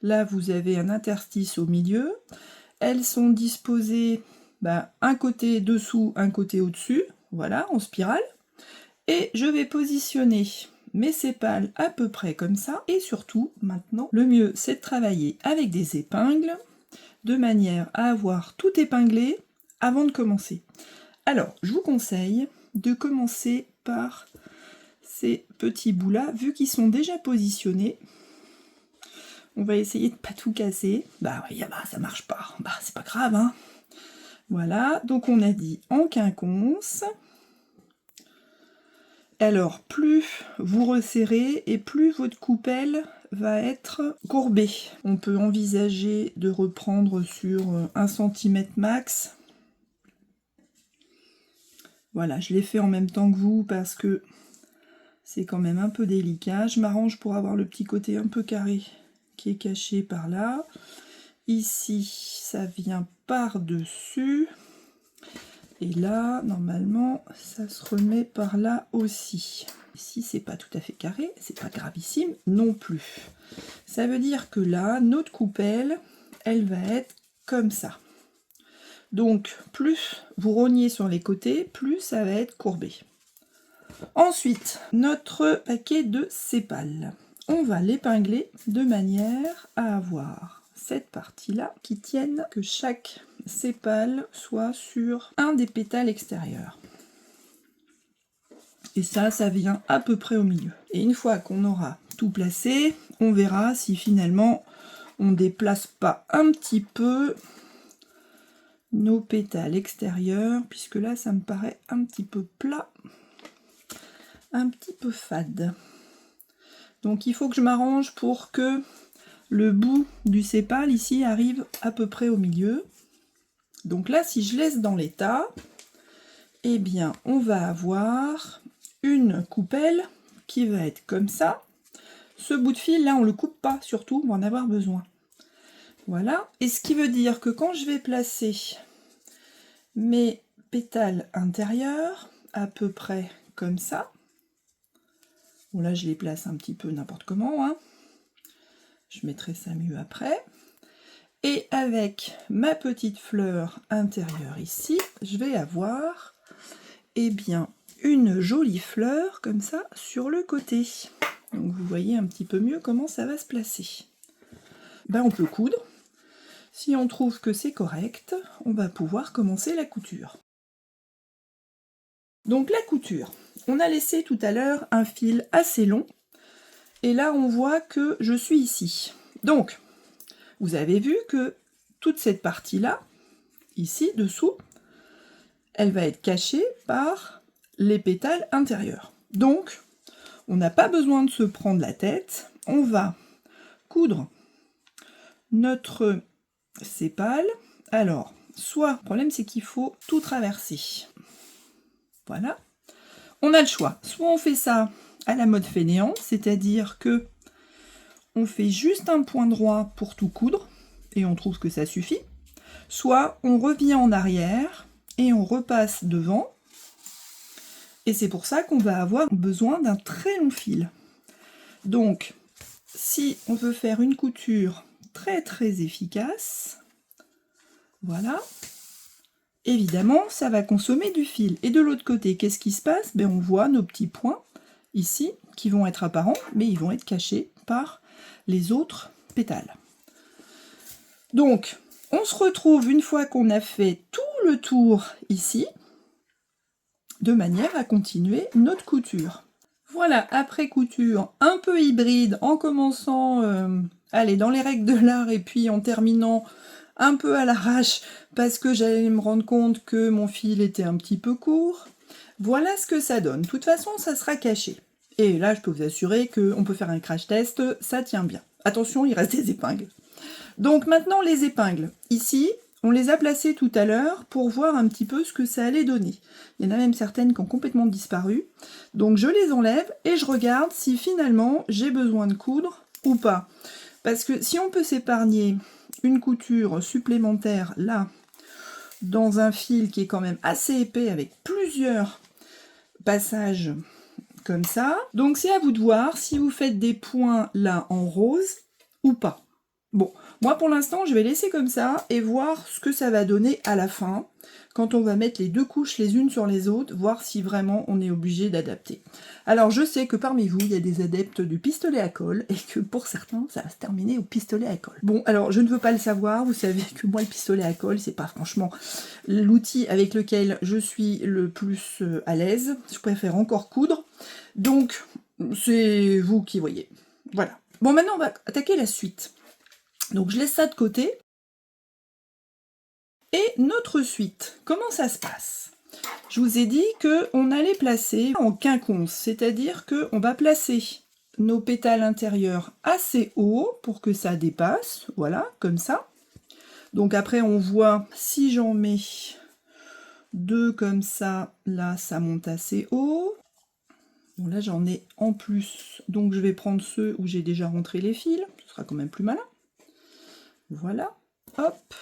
A: là vous avez un interstice au milieu, elles sont disposées un côté dessous, un côté au-dessus, voilà, en spirale, et je vais positionner mes sépales à peu près comme ça, et surtout maintenant le mieux c'est de travailler avec des épingles de manière à avoir tout épinglé avant de commencer. Alors je vous conseille de commencer par ces petits bouts là, vu qu'ils sont déjà positionnés. On va essayer de pas tout casser. Ça marche pas, c'est pas grave, hein. Voilà, donc on a dit en quinconce. Alors, plus vous resserrez et plus votre coupelle va être courbée. On peut envisager de reprendre sur 1 cm max. Voilà, je l'ai fait en même temps que vous parce que c'est quand même un peu délicat. Je m'arrange pour avoir le petit côté un peu carré qui est caché par là. Ici, ça vient par-dessus. Et là, normalement, ça se remet par là aussi. Ici, c'est pas tout à fait carré, c'est pas gravissime non plus. Ça veut dire que là, notre coupelle, elle va être comme ça. Donc, plus vous rognez sur les côtés, plus ça va être courbé. Ensuite, notre paquet de sépales. On va l'épingler de manière à avoir cette partie-là qui tienne, que chaque sépale soit sur un des pétales extérieurs. Et ça vient à peu près au milieu. Et une fois qu'on aura tout placé, on verra si finalement on déplace pas un petit peu nos pétales extérieurs, puisque là ça me paraît un petit peu plat, un petit peu fade. Donc il faut que je m'arrange pour que le bout du sépale ici arrive à peu près au milieu. Donc là, si je laisse dans l'état, eh bien, on va avoir une coupelle qui va être comme ça. Ce bout de fil, là, on ne le coupe pas, surtout, on va en avoir besoin. Voilà. Et ce qui veut dire que quand je vais placer mes pétales intérieurs, à peu près comme ça, bon là, je les place un petit peu n'importe comment, hein. Je mettrai ça mieux après. Et avec ma petite fleur intérieure ici, je vais avoir, eh bien, une jolie fleur comme ça sur le côté. Donc vous voyez un petit peu mieux comment ça va se placer. Ben, on peut coudre. Si on trouve que c'est correct, on va pouvoir commencer la couture. Donc la couture, on a laissé tout à l'heure un fil assez long. Et là, on voit que je suis ici. Donc, vous avez vu que toute cette partie-là, ici, dessous, elle va être cachée par les pétales intérieurs. Donc, on n'a pas besoin de se prendre la tête. On va coudre notre sépale. Alors, soit, le problème c'est qu'il faut tout traverser. Voilà. On a le choix. Soit on fait ça à la mode fainéant, c'est-à-dire que on fait juste un point droit pour tout coudre, et on trouve que ça suffit. Soit on revient en arrière, et on repasse devant. Et c'est pour ça qu'on va avoir besoin d'un très long fil. Donc, si on veut faire une couture très très efficace, voilà, évidemment, ça va consommer du fil. Et de l'autre côté, qu'est-ce qui se passe? Ben, on voit nos petits points ici, qui vont être apparents, mais ils vont être cachés par les autres pétales. Donc, on se retrouve une fois qu'on a fait tout le tour ici, de manière à continuer notre couture. Voilà, après couture un peu hybride, en commençant allez, dans les règles de l'art et puis en terminant un peu à l'arrache parce que j'allais me rendre compte que mon fil était un petit peu court. Voilà ce que ça donne. De toute façon, ça sera caché. Et là, je peux vous assurer qu'on peut faire un crash test, ça tient bien. Attention, il reste des épingles. Donc maintenant, les épingles. Ici, on les a placées tout à l'heure pour voir un petit peu ce que ça allait donner. Il y en a même certaines qui ont complètement disparu. Donc je les enlève et je regarde si finalement j'ai besoin de coudre ou pas. Parce que si on peut s'épargner une couture supplémentaire là, dans un fil qui est quand même assez épais avec plusieurs passages comme ça. Donc c'est à vous de voir si vous faites des points là en rose ou pas. Bon, moi pour l'instant je vais laisser comme ça et voir ce que ça va donner à la fin, quand on va mettre les deux couches les unes sur les autres, voir si vraiment on est obligé d'adapter. Alors je sais que parmi vous, il y a des adeptes du pistolet à colle, et que pour certains, ça va se terminer au pistolet à colle. Bon, alors je ne veux pas le savoir, vous savez que moi le pistolet à colle, c'est pas franchement l'outil avec lequel je suis le plus à l'aise, je préfère encore coudre, donc c'est vous qui voyez. Voilà. Bon, maintenant on va attaquer la suite. Donc je laisse ça de côté. Et notre suite, comment ça se passe? Je vous ai dit qu'on allait placer en quinconce, c'est-à-dire qu'on va placer nos pétales intérieurs assez haut pour que ça dépasse, voilà, comme ça. Donc après on voit, si j'en mets deux comme ça, là ça monte assez haut. Bon là j'en ai en plus, donc je vais prendre ceux où j'ai déjà rentré les fils, ce sera quand même plus malin. Voilà, hop.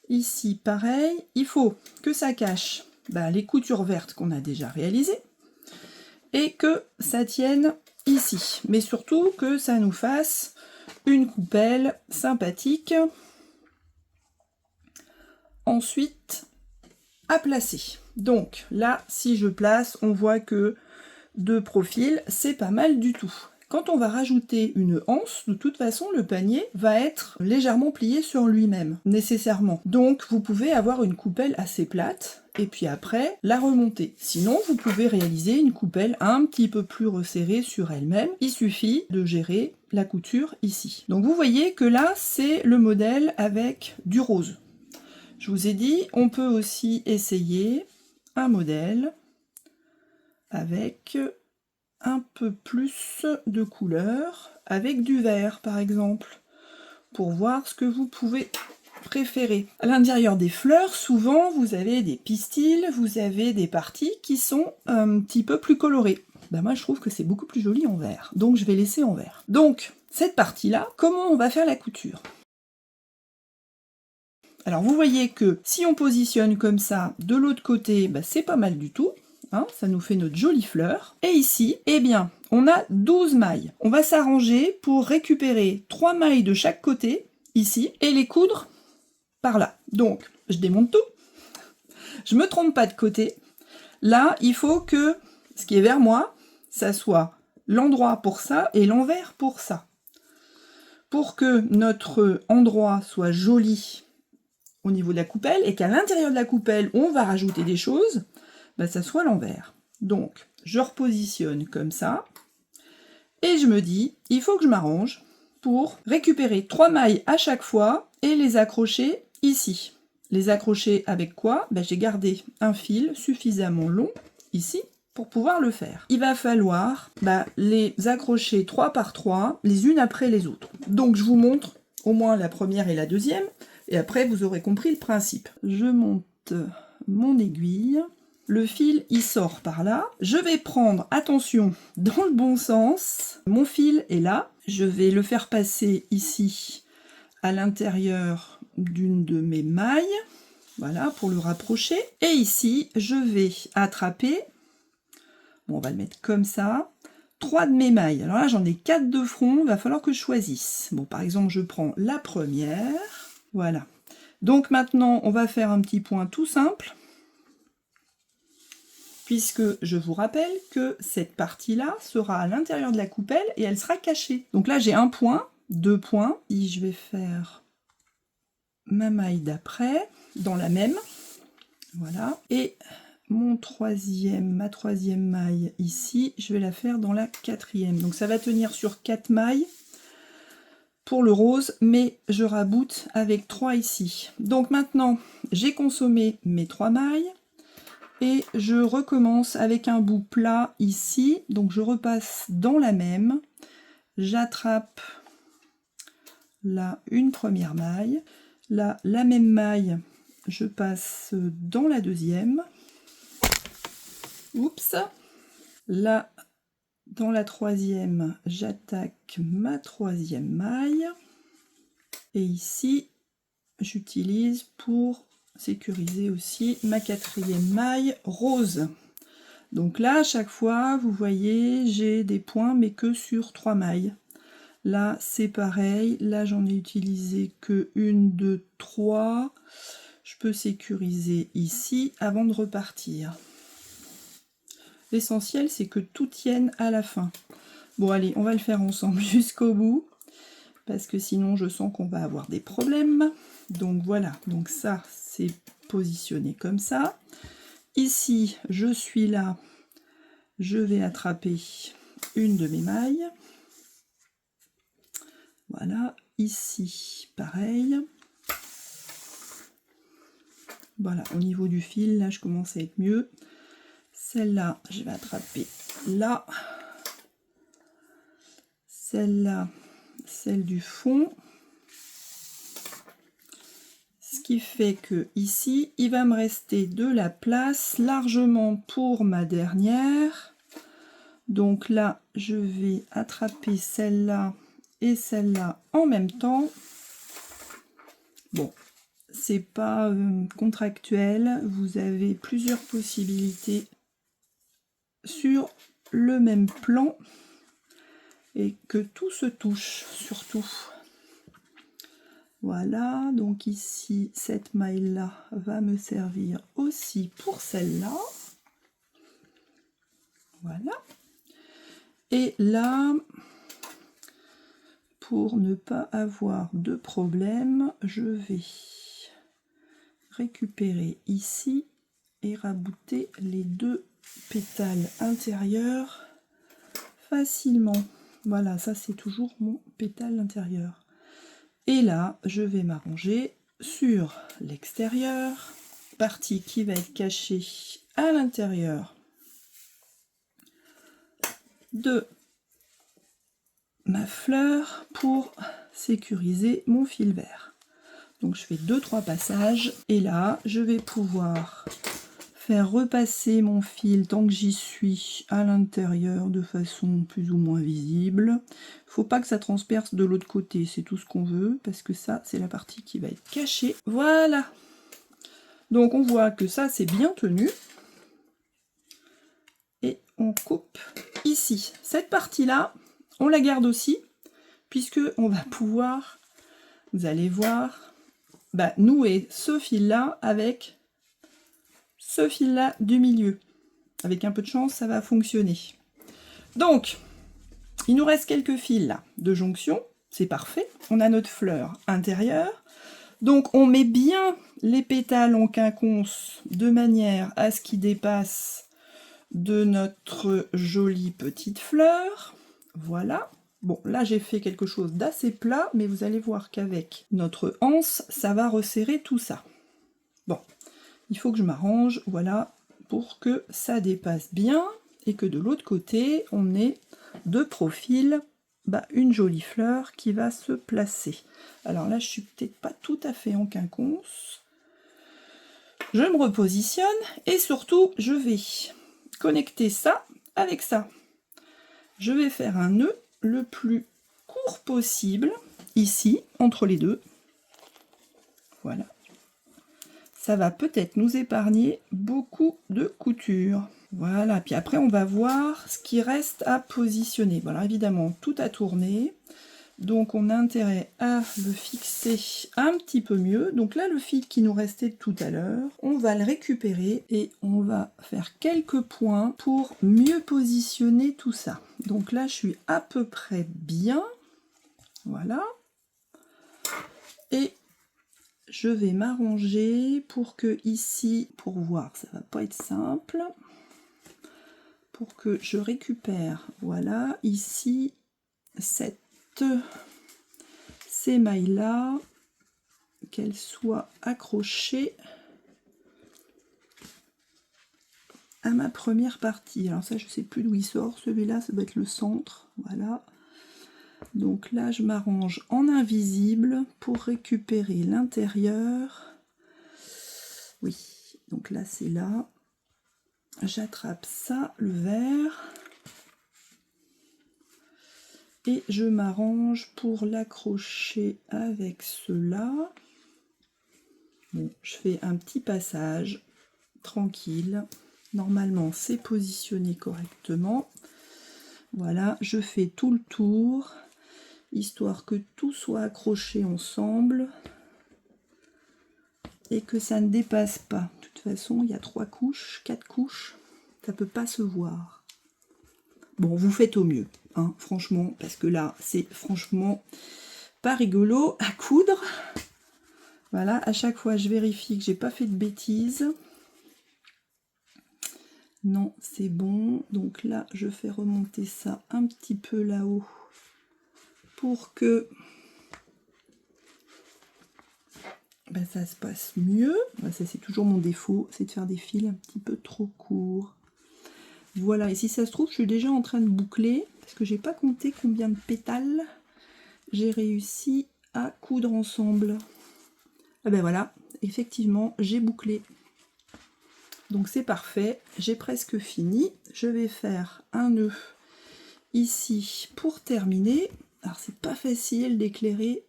A: Ici, pareil, il faut que ça cache les coutures vertes qu'on a déjà réalisées et que ça tienne ici. Mais surtout que ça nous fasse une coupelle sympathique. Ensuite, à placer. Donc là, si je place, on voit que de profil, c'est pas mal du tout. Quand on va rajouter une anse, de toute façon, le panier va être légèrement plié sur lui-même, nécessairement. Donc, vous pouvez avoir une coupelle assez plate, et puis après, la remonter. Sinon, vous pouvez réaliser une coupelle un petit peu plus resserrée sur elle-même. Il suffit de gérer la couture ici. Donc, vous voyez que là, c'est le modèle avec du rose. Je vous ai dit, on peut aussi essayer un modèle avec un peu plus de couleur, avec du vert par exemple, pour voir ce que vous pouvez préférée. À l'intérieur des fleurs, souvent, vous avez des pistils, vous avez des parties qui sont un petit peu plus colorées. Ben moi, je trouve que c'est beaucoup plus joli en vert, donc je vais laisser en vert. Donc, cette partie-là, comment on va faire la couture? Alors, vous voyez que si on positionne comme ça, de l'autre côté, ben, c'est pas mal du tout. Hein, ça nous fait notre jolie fleur. Et ici, eh bien, on a 12 mailles. On va s'arranger pour récupérer 3 mailles de chaque côté, ici, et les coudre par là. Donc, je démonte tout. Je me trompe pas de côté. Là, il faut que ce qui est vers moi, ça soit l'endroit pour ça et l'envers pour ça. Pour que notre endroit soit joli au niveau de la coupelle et qu'à l'intérieur de la coupelle, on va rajouter des choses, bah, ça soit l'envers. Donc, je repositionne comme ça et je me dis, il faut que je m'arrange pour récupérer 3 mailles à chaque fois et les accrocher ici. Les accrocher avec quoi? Ben, j'ai gardé un fil suffisamment long ici pour pouvoir le faire. Il va falloir les accrocher 3 par 3, les unes après les autres. Donc je vous montre au moins la première et la deuxième, et après vous aurez compris le principe. Je monte mon aiguille, le fil il sort par là, je vais prendre, attention, dans le bon sens, mon fil est là, je vais le faire passer ici à l'intérieur d'une de mes mailles, voilà, pour le rapprocher. Et ici, je vais attraper, bon, on va le mettre comme ça, 3 de mes mailles. Alors là, j'en ai 4 de front, il va falloir que je choisisse. Bon, par exemple, je prends la première, voilà. Donc maintenant, on va faire un petit point tout simple, puisque je vous rappelle que cette partie-là sera à l'intérieur de la coupelle et elle sera cachée. Donc là, j'ai un point, 2 points, et je vais faire ma maille d'après dans la même, voilà, et ma troisième maille ici, je vais la faire dans la 4e, donc ça va tenir sur 4 mailles pour le rose, mais je raboute avec 3 ici. Donc maintenant j'ai consommé mes 3 mailles et je recommence avec un bout plat ici, donc je repasse dans la même, j'attrape là une première maille, là la même maille, je passe dans la deuxième, oups, là dans la troisième, j'attaque ma troisième maille, et ici j'utilise pour sécuriser aussi ma 4e maille rose. Donc là à chaque fois vous voyez j'ai des points mais que sur 3 mailles. Là c'est pareil, là j'en ai utilisé que 1, 2, 3. Je peux sécuriser ici avant de repartir. L'essentiel c'est que tout tienne à la fin. Bon allez, on va le faire ensemble jusqu'au bout, parce que sinon je sens qu'on va avoir des problèmes. Donc voilà, donc ça c'est positionné comme ça. Ici je suis là, je vais attraper une de mes mailles. Voilà, ici pareil. Voilà, au niveau du fil, là je commence à être mieux. Celle-là, je vais attraper là. Celle-là, celle du fond. Ce qui fait que ici, il va me rester de la place largement pour ma dernière. Donc là, je vais attraper celle-là et celle-là en même temps. Bon, c'est pas contractuel, vous avez plusieurs possibilités sur le même plan et que tout se touche surtout. Voilà, donc ici cette maille là va me servir aussi pour celle-là, voilà, et là pour ne pas avoir de problème, je vais récupérer ici et rabouter les 2 pétales intérieurs facilement. Voilà, ça c'est toujours mon pétale intérieur. Et là, je vais m'arranger sur l'extérieur, partie qui va être cachée à l'intérieur de ma fleur pour sécuriser mon fil vert. Donc je fais 2-3 passages et là je vais pouvoir faire repasser mon fil tant que j'y suis à l'intérieur de façon plus ou moins visible. Faut pas que ça transperce de l'autre côté, c'est tout ce qu'on veut parce que ça c'est la partie qui va être cachée. Voilà. Donc on voit que ça c'est bien tenu. Et on coupe ici. Cette partie-là, on la garde aussi puisque on va pouvoir, vous allez voir, nouer ce fil-là avec ce fil-là du milieu. Avec un peu de chance, ça va fonctionner. Donc, il nous reste quelques fils là de jonction. C'est parfait. On a notre fleur intérieure. Donc, on met bien les pétales en quinconce de manière à ce qu'ils dépassent de notre jolie petite fleur. Voilà. Bon, là, j'ai fait quelque chose d'assez plat, mais vous allez voir qu'avec notre anse, ça va resserrer tout ça. Bon, il faut que je m'arrange, voilà, pour que ça dépasse bien et que de l'autre côté, on ait de profil une jolie fleur qui va se placer. Alors là, je suis peut-être pas tout à fait en quinconce. Je me repositionne et surtout, je vais connecter ça avec ça. Je vais faire un nœud le plus court possible, ici, entre les deux. Voilà. Ça va peut-être nous épargner beaucoup de couture. Voilà, puis après on va voir ce qui reste à positionner. Bon, alors évidemment, tout a tourné. Donc on a intérêt à le fixer un petit peu mieux. Donc là, le fil qui nous restait tout à l'heure, on va le récupérer et on va faire quelques points pour mieux positionner tout ça. Donc là, je suis à peu près bien. Voilà. Et je vais m'arranger pour que ici, pour voir, ça va pas être simple, pour que je récupère, voilà, ici, ces mailles-là, qu'elles soient accrochées à ma première partie. Alors ça, je sais plus d'où il sort, celui-là, ça doit être le centre, voilà. Donc là, je m'arrange en invisible pour récupérer l'intérieur. Oui, donc là, c'est là. J'attrape ça, le vert. Et je m'arrange pour l'accrocher avec cela. Bon, je fais un petit passage tranquille. Normalement, c'est positionné correctement. Voilà, je fais tout le tour, histoire que tout soit accroché ensemble et que ça ne dépasse pas. De toute façon, il y a 3 couches, 4 couches, ça ne peut pas se voir. Bon, vous faites au mieux, hein, franchement, parce que là, c'est franchement pas rigolo à coudre. Voilà, à chaque fois, je vérifie que j'ai pas fait de bêtises. Non, c'est bon. Donc là, je fais remonter ça un petit peu là-haut pour que ça se passe mieux. Ça, c'est toujours mon défaut, c'est de faire des fils un petit peu trop courts. Voilà, et si ça se trouve, je suis déjà en train de boucler, parce que j'ai pas compté combien de pétales j'ai réussi à coudre ensemble. Ah ben voilà, effectivement, j'ai bouclé. Donc c'est parfait, j'ai presque fini. Je vais faire un nœud ici pour terminer. Alors c'est pas facile d'éclairer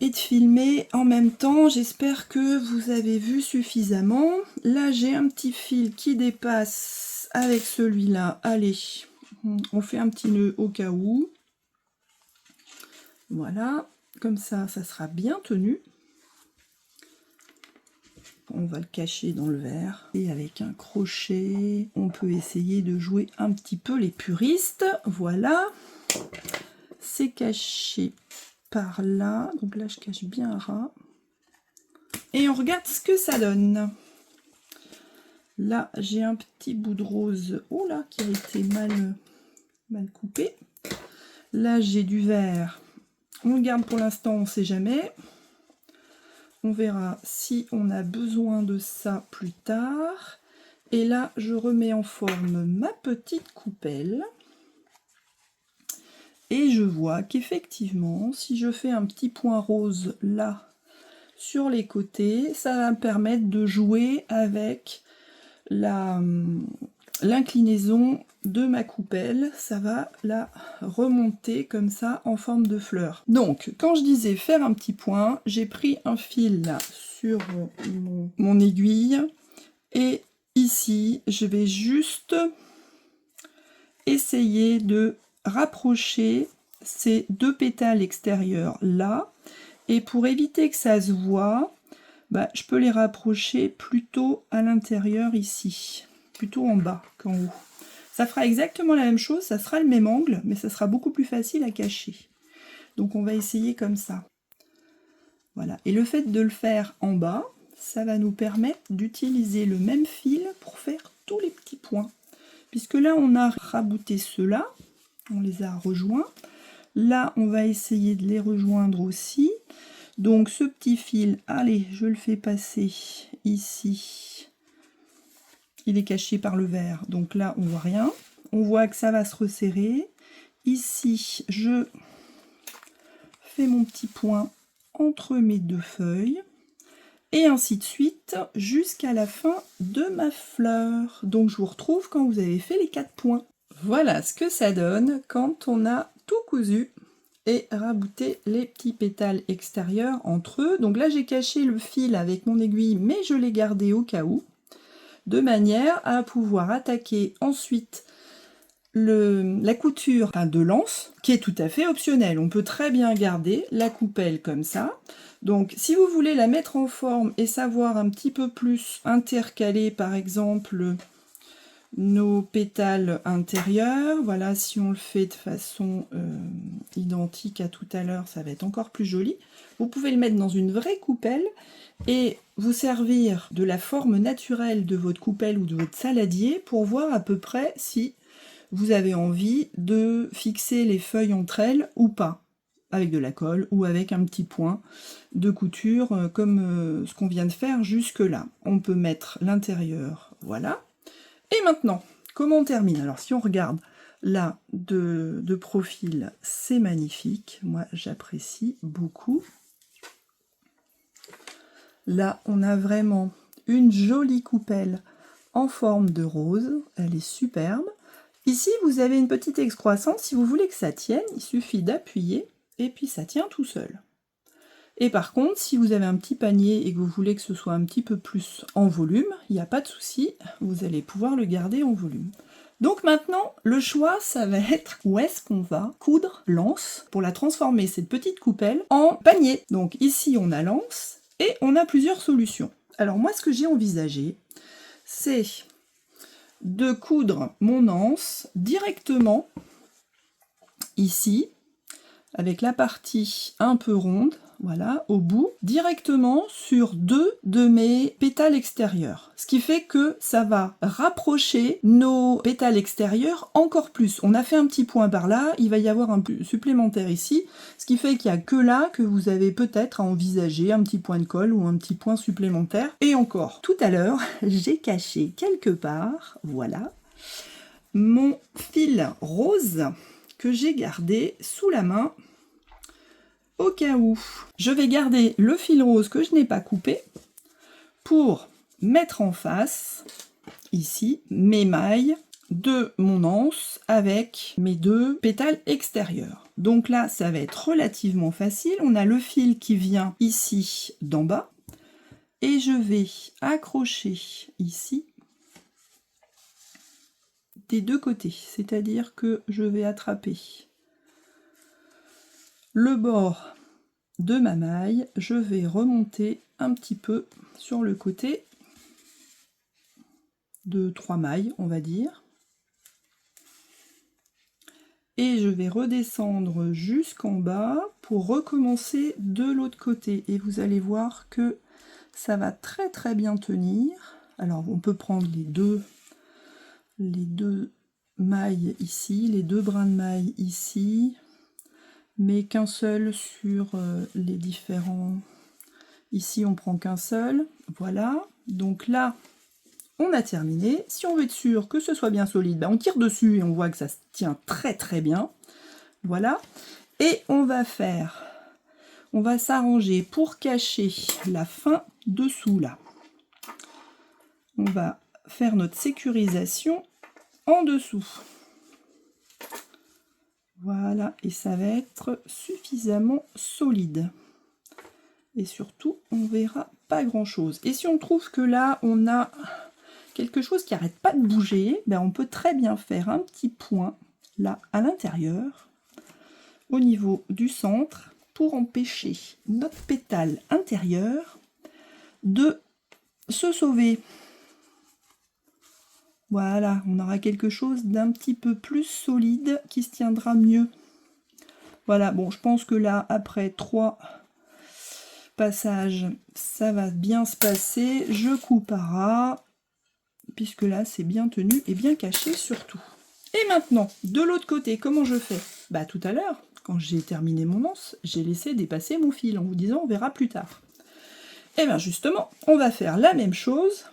A: et de filmer en même temps. J'espère que vous avez vu suffisamment. Là j'ai un petit fil qui dépasse avec celui-là. Allez, on fait un petit nœud au cas où. Voilà, comme ça, ça sera bien tenu. On va le cacher dans le verre. Et avec un crochet, on peut essayer de jouer un petit peu les puristes. Voilà, c'est caché par là. Donc là, je cache bien ras. Et on regarde ce que ça donne. Là, j'ai un petit bout de rose, oh là, qui a été mal coupé. Là, j'ai du vert. On le garde pour l'instant, on ne sait jamais. On verra si on a besoin de ça plus tard. Et là, je remets en forme ma petite coupelle. Et je vois qu'effectivement, si je fais un petit point rose là, sur les côtés. Ça va me permettre de jouer avec l'inclinaison de ma coupelle. Ça va la remonter comme ça en forme de fleur. Donc, quand je disais faire un petit point, j'ai pris un fil là sur mon aiguille. Et ici, je vais juste essayer de rapprocher ces deux pétales extérieurs là. Et pour éviter que ça se voie, je peux les rapprocher plutôt à l'intérieur ici, plutôt en bas qu'en haut. Ça fera exactement la même chose, ça sera le même angle, mais ça sera beaucoup plus facile à cacher. Donc on va essayer comme ça. Voilà. Et le fait de le faire en bas, ça va nous permettre d'utiliser le même fil pour faire tous les petits points. Puisque là, on a rabouté ceux-là, on les a rejoints. Là, on va essayer de les rejoindre aussi. Donc ce petit fil, allez, je le fais passer ici. Il est caché par le vert, donc là, on voit rien. On voit que ça va se resserrer. Ici, je fais mon petit point entre mes deux feuilles. Et ainsi de suite, jusqu'à la fin de ma fleur. Donc je vous retrouve quand vous avez fait les 4 points. Voilà ce que ça donne quand on a tout cousu et rabouté les petits pétales extérieurs entre eux. Donc là j'ai caché le fil avec mon aiguille, mais je l'ai gardé au cas où, de manière à pouvoir attaquer ensuite la couture de l'anse, qui est tout à fait optionnelle. On peut très bien garder la coupelle comme ça. Donc si vous voulez la mettre en forme et savoir un petit peu plus intercaler par exemple nos pétales intérieurs, voilà, si on le fait de façon identique à tout à l'heure, ça va être encore plus joli. Vous pouvez le mettre dans une vraie coupelle et vous servir de la forme naturelle de votre coupelle ou de votre saladier pour voir à peu près si vous avez envie de fixer les feuilles entre elles ou pas, avec de la colle ou avec un petit point de couture comme ce qu'on vient de faire jusque là. On peut mettre l'intérieur, voilà. Et maintenant, comment on termine? Alors si on regarde là de profil, c'est magnifique, moi j'apprécie beaucoup. Là on a vraiment une jolie coupelle en forme de rose, elle est superbe. Ici, vous avez une petite excroissance. Si vous voulez que ça tienne, il suffit d'appuyer et puis ça tient tout seul. Et par contre, si vous avez un petit panier et que vous voulez que ce soit un petit peu plus en volume, il n'y a pas de souci, vous allez pouvoir le garder en volume. Donc maintenant, le choix, ça va être où est-ce qu'on va coudre l'anse pour la transformer, cette petite coupelle, en panier. Donc ici, on a l'anse et on a plusieurs solutions. Alors moi, ce que j'ai envisagé, c'est de coudre mon anse directement ici, avec la partie un peu ronde, voilà, au bout, directement sur deux de mes pétales extérieurs. Ce qui fait que ça va rapprocher nos pétales extérieurs encore plus. On a fait un petit point par là, il va y avoir un peu supplémentaire ici, ce qui fait qu'il n'y a que là que vous avez peut-être à envisager un petit point de colle ou un petit point supplémentaire. Et encore, tout à l'heure, j'ai caché quelque part, voilà, mon fil rose que j'ai gardé sous la main au cas où. Je vais garder le fil rose que je n'ai pas coupé pour mettre en face, ici, mes mailles de mon anse avec mes deux pétales extérieurs. Donc là, ça va être relativement facile. On a le fil qui vient ici d'en bas et je vais accrocher ici des deux côtés, c'est-à-dire que je vais attraper le bord de ma maille, je vais remonter un petit peu sur le côté de 3 mailles, on va dire, et je vais redescendre jusqu'en bas pour recommencer de l'autre côté, et vous allez voir que ça va très très bien tenir. Alors on peut prendre les deux mailles ici, les deux brins de mailles ici, mais qu'un seul sur les différents. Ici on prend qu'un seul, voilà. Donc là on a terminé. Si on veut être sûr que ce soit bien solide, on tire dessus et on voit que ça se tient très très bien, voilà. Et on va faire on va s'arranger pour cacher la fin dessous là. On va faire notre sécurisation en dessous. Voilà, et ça va être suffisamment solide. Et surtout, on verra pas grand chose. Et si on trouve que là, on a quelque chose qui n'arrête pas de bouger, ben on peut très bien faire un petit point là à l'intérieur, au niveau du centre, pour empêcher notre pétale intérieur de se sauver. Voilà, on aura quelque chose d'un petit peu plus solide qui se tiendra mieux. Voilà, bon, je pense que là, après 3 passages, ça va bien se passer. Je coupe à ras, puisque là, c'est bien tenu et bien caché surtout. Et maintenant, de l'autre côté, comment je fais? Bah, tout à l'heure, quand j'ai terminé mon anse, j'ai laissé dépasser mon fil en vous disant on verra plus tard. Et bien justement, on va faire la même chose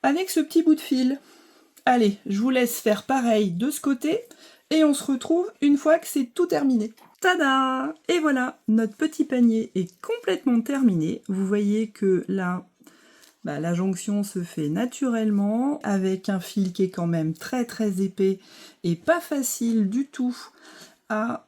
A: avec ce petit bout de fil. Allez, je vous laisse faire pareil de ce côté et on se retrouve une fois que c'est tout terminé. Tada! Et voilà, notre petit panier est complètement terminé. Vous voyez que là, la jonction se fait naturellement avec un fil qui est quand même très très épais et pas facile du tout à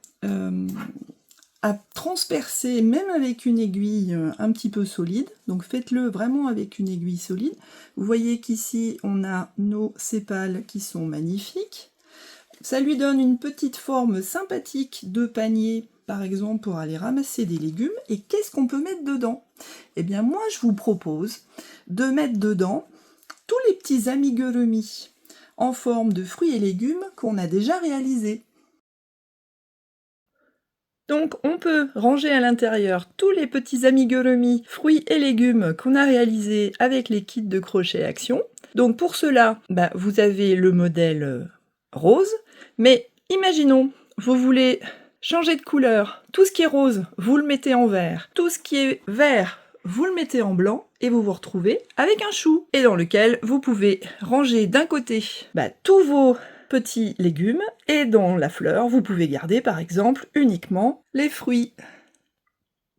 A: transpercer, même avec une aiguille un petit peu solide. Donc faites-le vraiment avec une aiguille solide. Vous voyez qu'ici on a nos sépales qui sont magnifiques. Ça lui donne une petite forme sympathique de panier, par exemple pour aller ramasser des légumes. Et qu'est-ce qu'on peut mettre dedans? Eh bien moi je vous propose de mettre dedans tous les petits amigurumis en forme de fruits et légumes qu'on a déjà réalisés. Donc on peut ranger à l'intérieur tous les petits amigurumis, fruits et légumes qu'on a réalisés avec les kits de crochet action. Donc pour cela, vous avez le modèle rose, mais imaginons, vous voulez changer de couleur. Tout ce qui est rose, vous le mettez en vert. Tout ce qui est vert, vous le mettez en blanc et vous vous retrouvez avec un chou. Et dans lequel vous pouvez ranger d'un côté tous vos petits légumes et dans la fleur, vous pouvez garder par exemple uniquement les fruits.